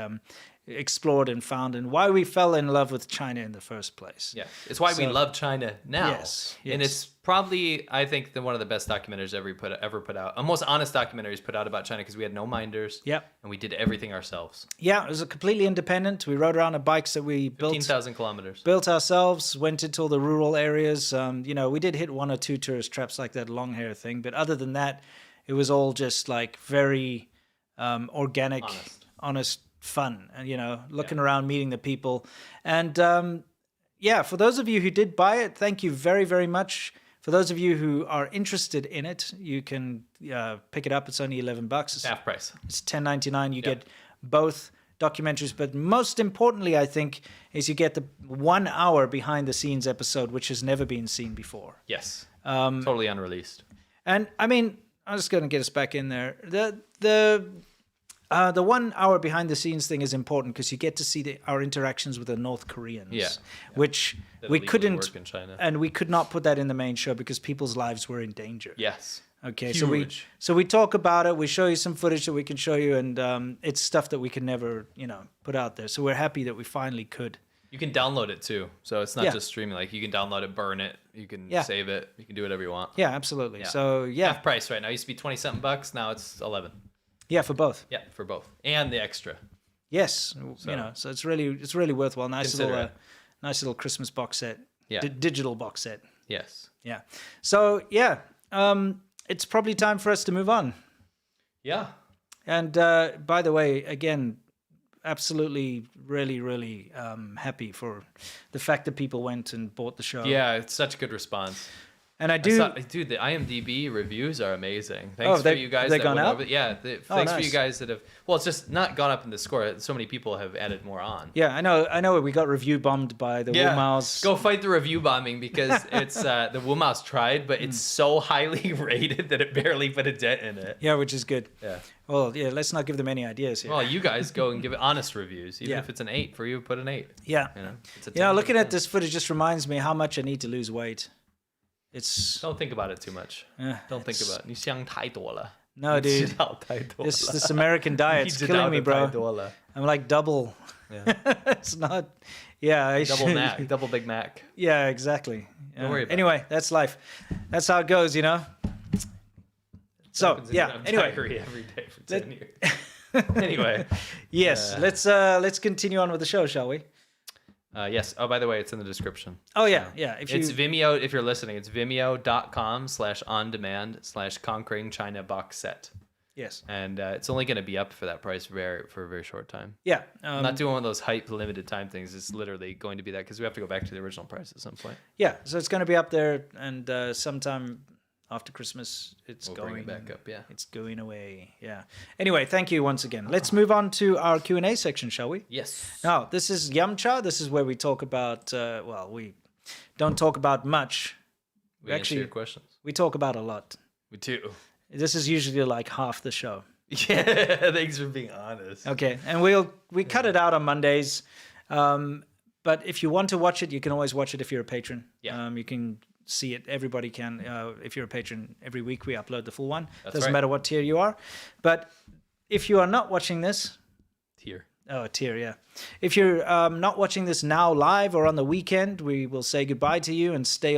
explored and found and why we fell in love with China in the first place. Yeah, it's why we love China now. Yes, And it's probably, I think, one of the best documentaries ever put out. A most honest documentaries put out about China because we had no minders. Yep. And we did everything ourselves. Yeah, it was a completely independent. We rode around on bikes that we built. 15,000 kilometers. Built ourselves, went into all the rural areas. You know, we did hit 1 or 2 tourist traps like that long hair thing. But other than that, it was all just like very organic, honest fun. And, you know, looking around, meeting the people. And yeah, for those of you who did buy it, thank you very, very much. For those of you who are interested in it, you can pick it up. It's only $11. It's half price. It's $10.99. You get both documentaries, but most importantly, I think, is you get the 1 hour behind the scenes episode, which has never been seen before. Yes. Totally unreleased. And I mean, I'm just going to get us back in there. The 1 hour behind the scenes thing is important because you get to see our interactions with the North Koreans, which That we illegally couldn't, work in China. and we could not put that in the main show because people's lives were in danger. Yes. Okay, Huge. so we talk about it. We show you some footage that we can show you, and it's stuff that we can never, put out there. So we're happy that we finally could. You can download it too, so it's not Yeah. just streaming. Like you can download it, burn it, you can save it, you can do whatever you want. Yeah, absolutely. So yeah, half price right now. It used to be 20-something bucks. Now it's 11. Yeah, for both. Yeah, for both, and the extra. Yes, so it's really worthwhile. Nice little Christmas box set. Yeah. Digital box set. Yes. Yeah. So yeah, it's probably time for us to move on. Yeah. And by the way, again, absolutely, really happy for the fact that people went and bought the show. Yeah, it's such a good response. And dude, the IMDb reviews are amazing. Thanks for you guys. Have they gone up? Thanks nice. for you guys that have. Well, it's just not gone up in the score. So many people have added more on. Yeah, I know. We got review bombed by the Wumaos. Go fight the review bombing because it's the Wumaos tried, but it's so highly rated that it barely put a dent in it. Yeah, which is good. Yeah. Well, yeah. Let's not give them any ideas here. Well, you guys go and give it honest reviews. Even if it's an 8 for you, put an 8. Yeah. It's a 10 looking at this footage just reminds me how much I need to lose weight. Don't think about it too much. Don't think about it. 你想太多了. No, dude. This American diet's killing me, bro. I'm like double. Yeah. It's not. Yeah. Double Mac. Double Big Mac. Yeah, exactly. Don't worry about anyway, that's life. That's how it goes, So yeah. Anyway, diary every day for 10 years. Anyway. Yes. Let's continue on with the show, shall we? Yes. Oh, by the way, it's in the description. Oh yeah, yeah. It's Vimeo. If you're listening, it's vimeo.com/on-demand/conquering China box set. Yes. And it's only going to be up for that price for a very short time. Yeah. I'm not doing one of those hype limited time things. It's literally going to be that because we have to go back to the original price at some point. Yeah. So it's going to be up there, and sometime after Christmas, it's We'll going bring it back up, yeah. It's going away, yeah. Anyway, thank you once again. Let's move on to our Q&A section, shall we? Yes. Now, this is Yamcha. This is where we talk about, we don't talk about much. We answer your questions. We talk about a lot. We do. This is usually like half the show. Yeah, thanks for being honest. Okay, and we cut it out on Mondays. But if you want to watch it, you can always watch it if you're a patron. Yeah. You can see it. Everybody can. If you're a patron, every week we upload the full one. That's Doesn't right. matter what tier you are. But if you are not watching this... Tier. Oh, a tier, yeah. If you're not watching this now live or on the weekend, we will say goodbye to you and stay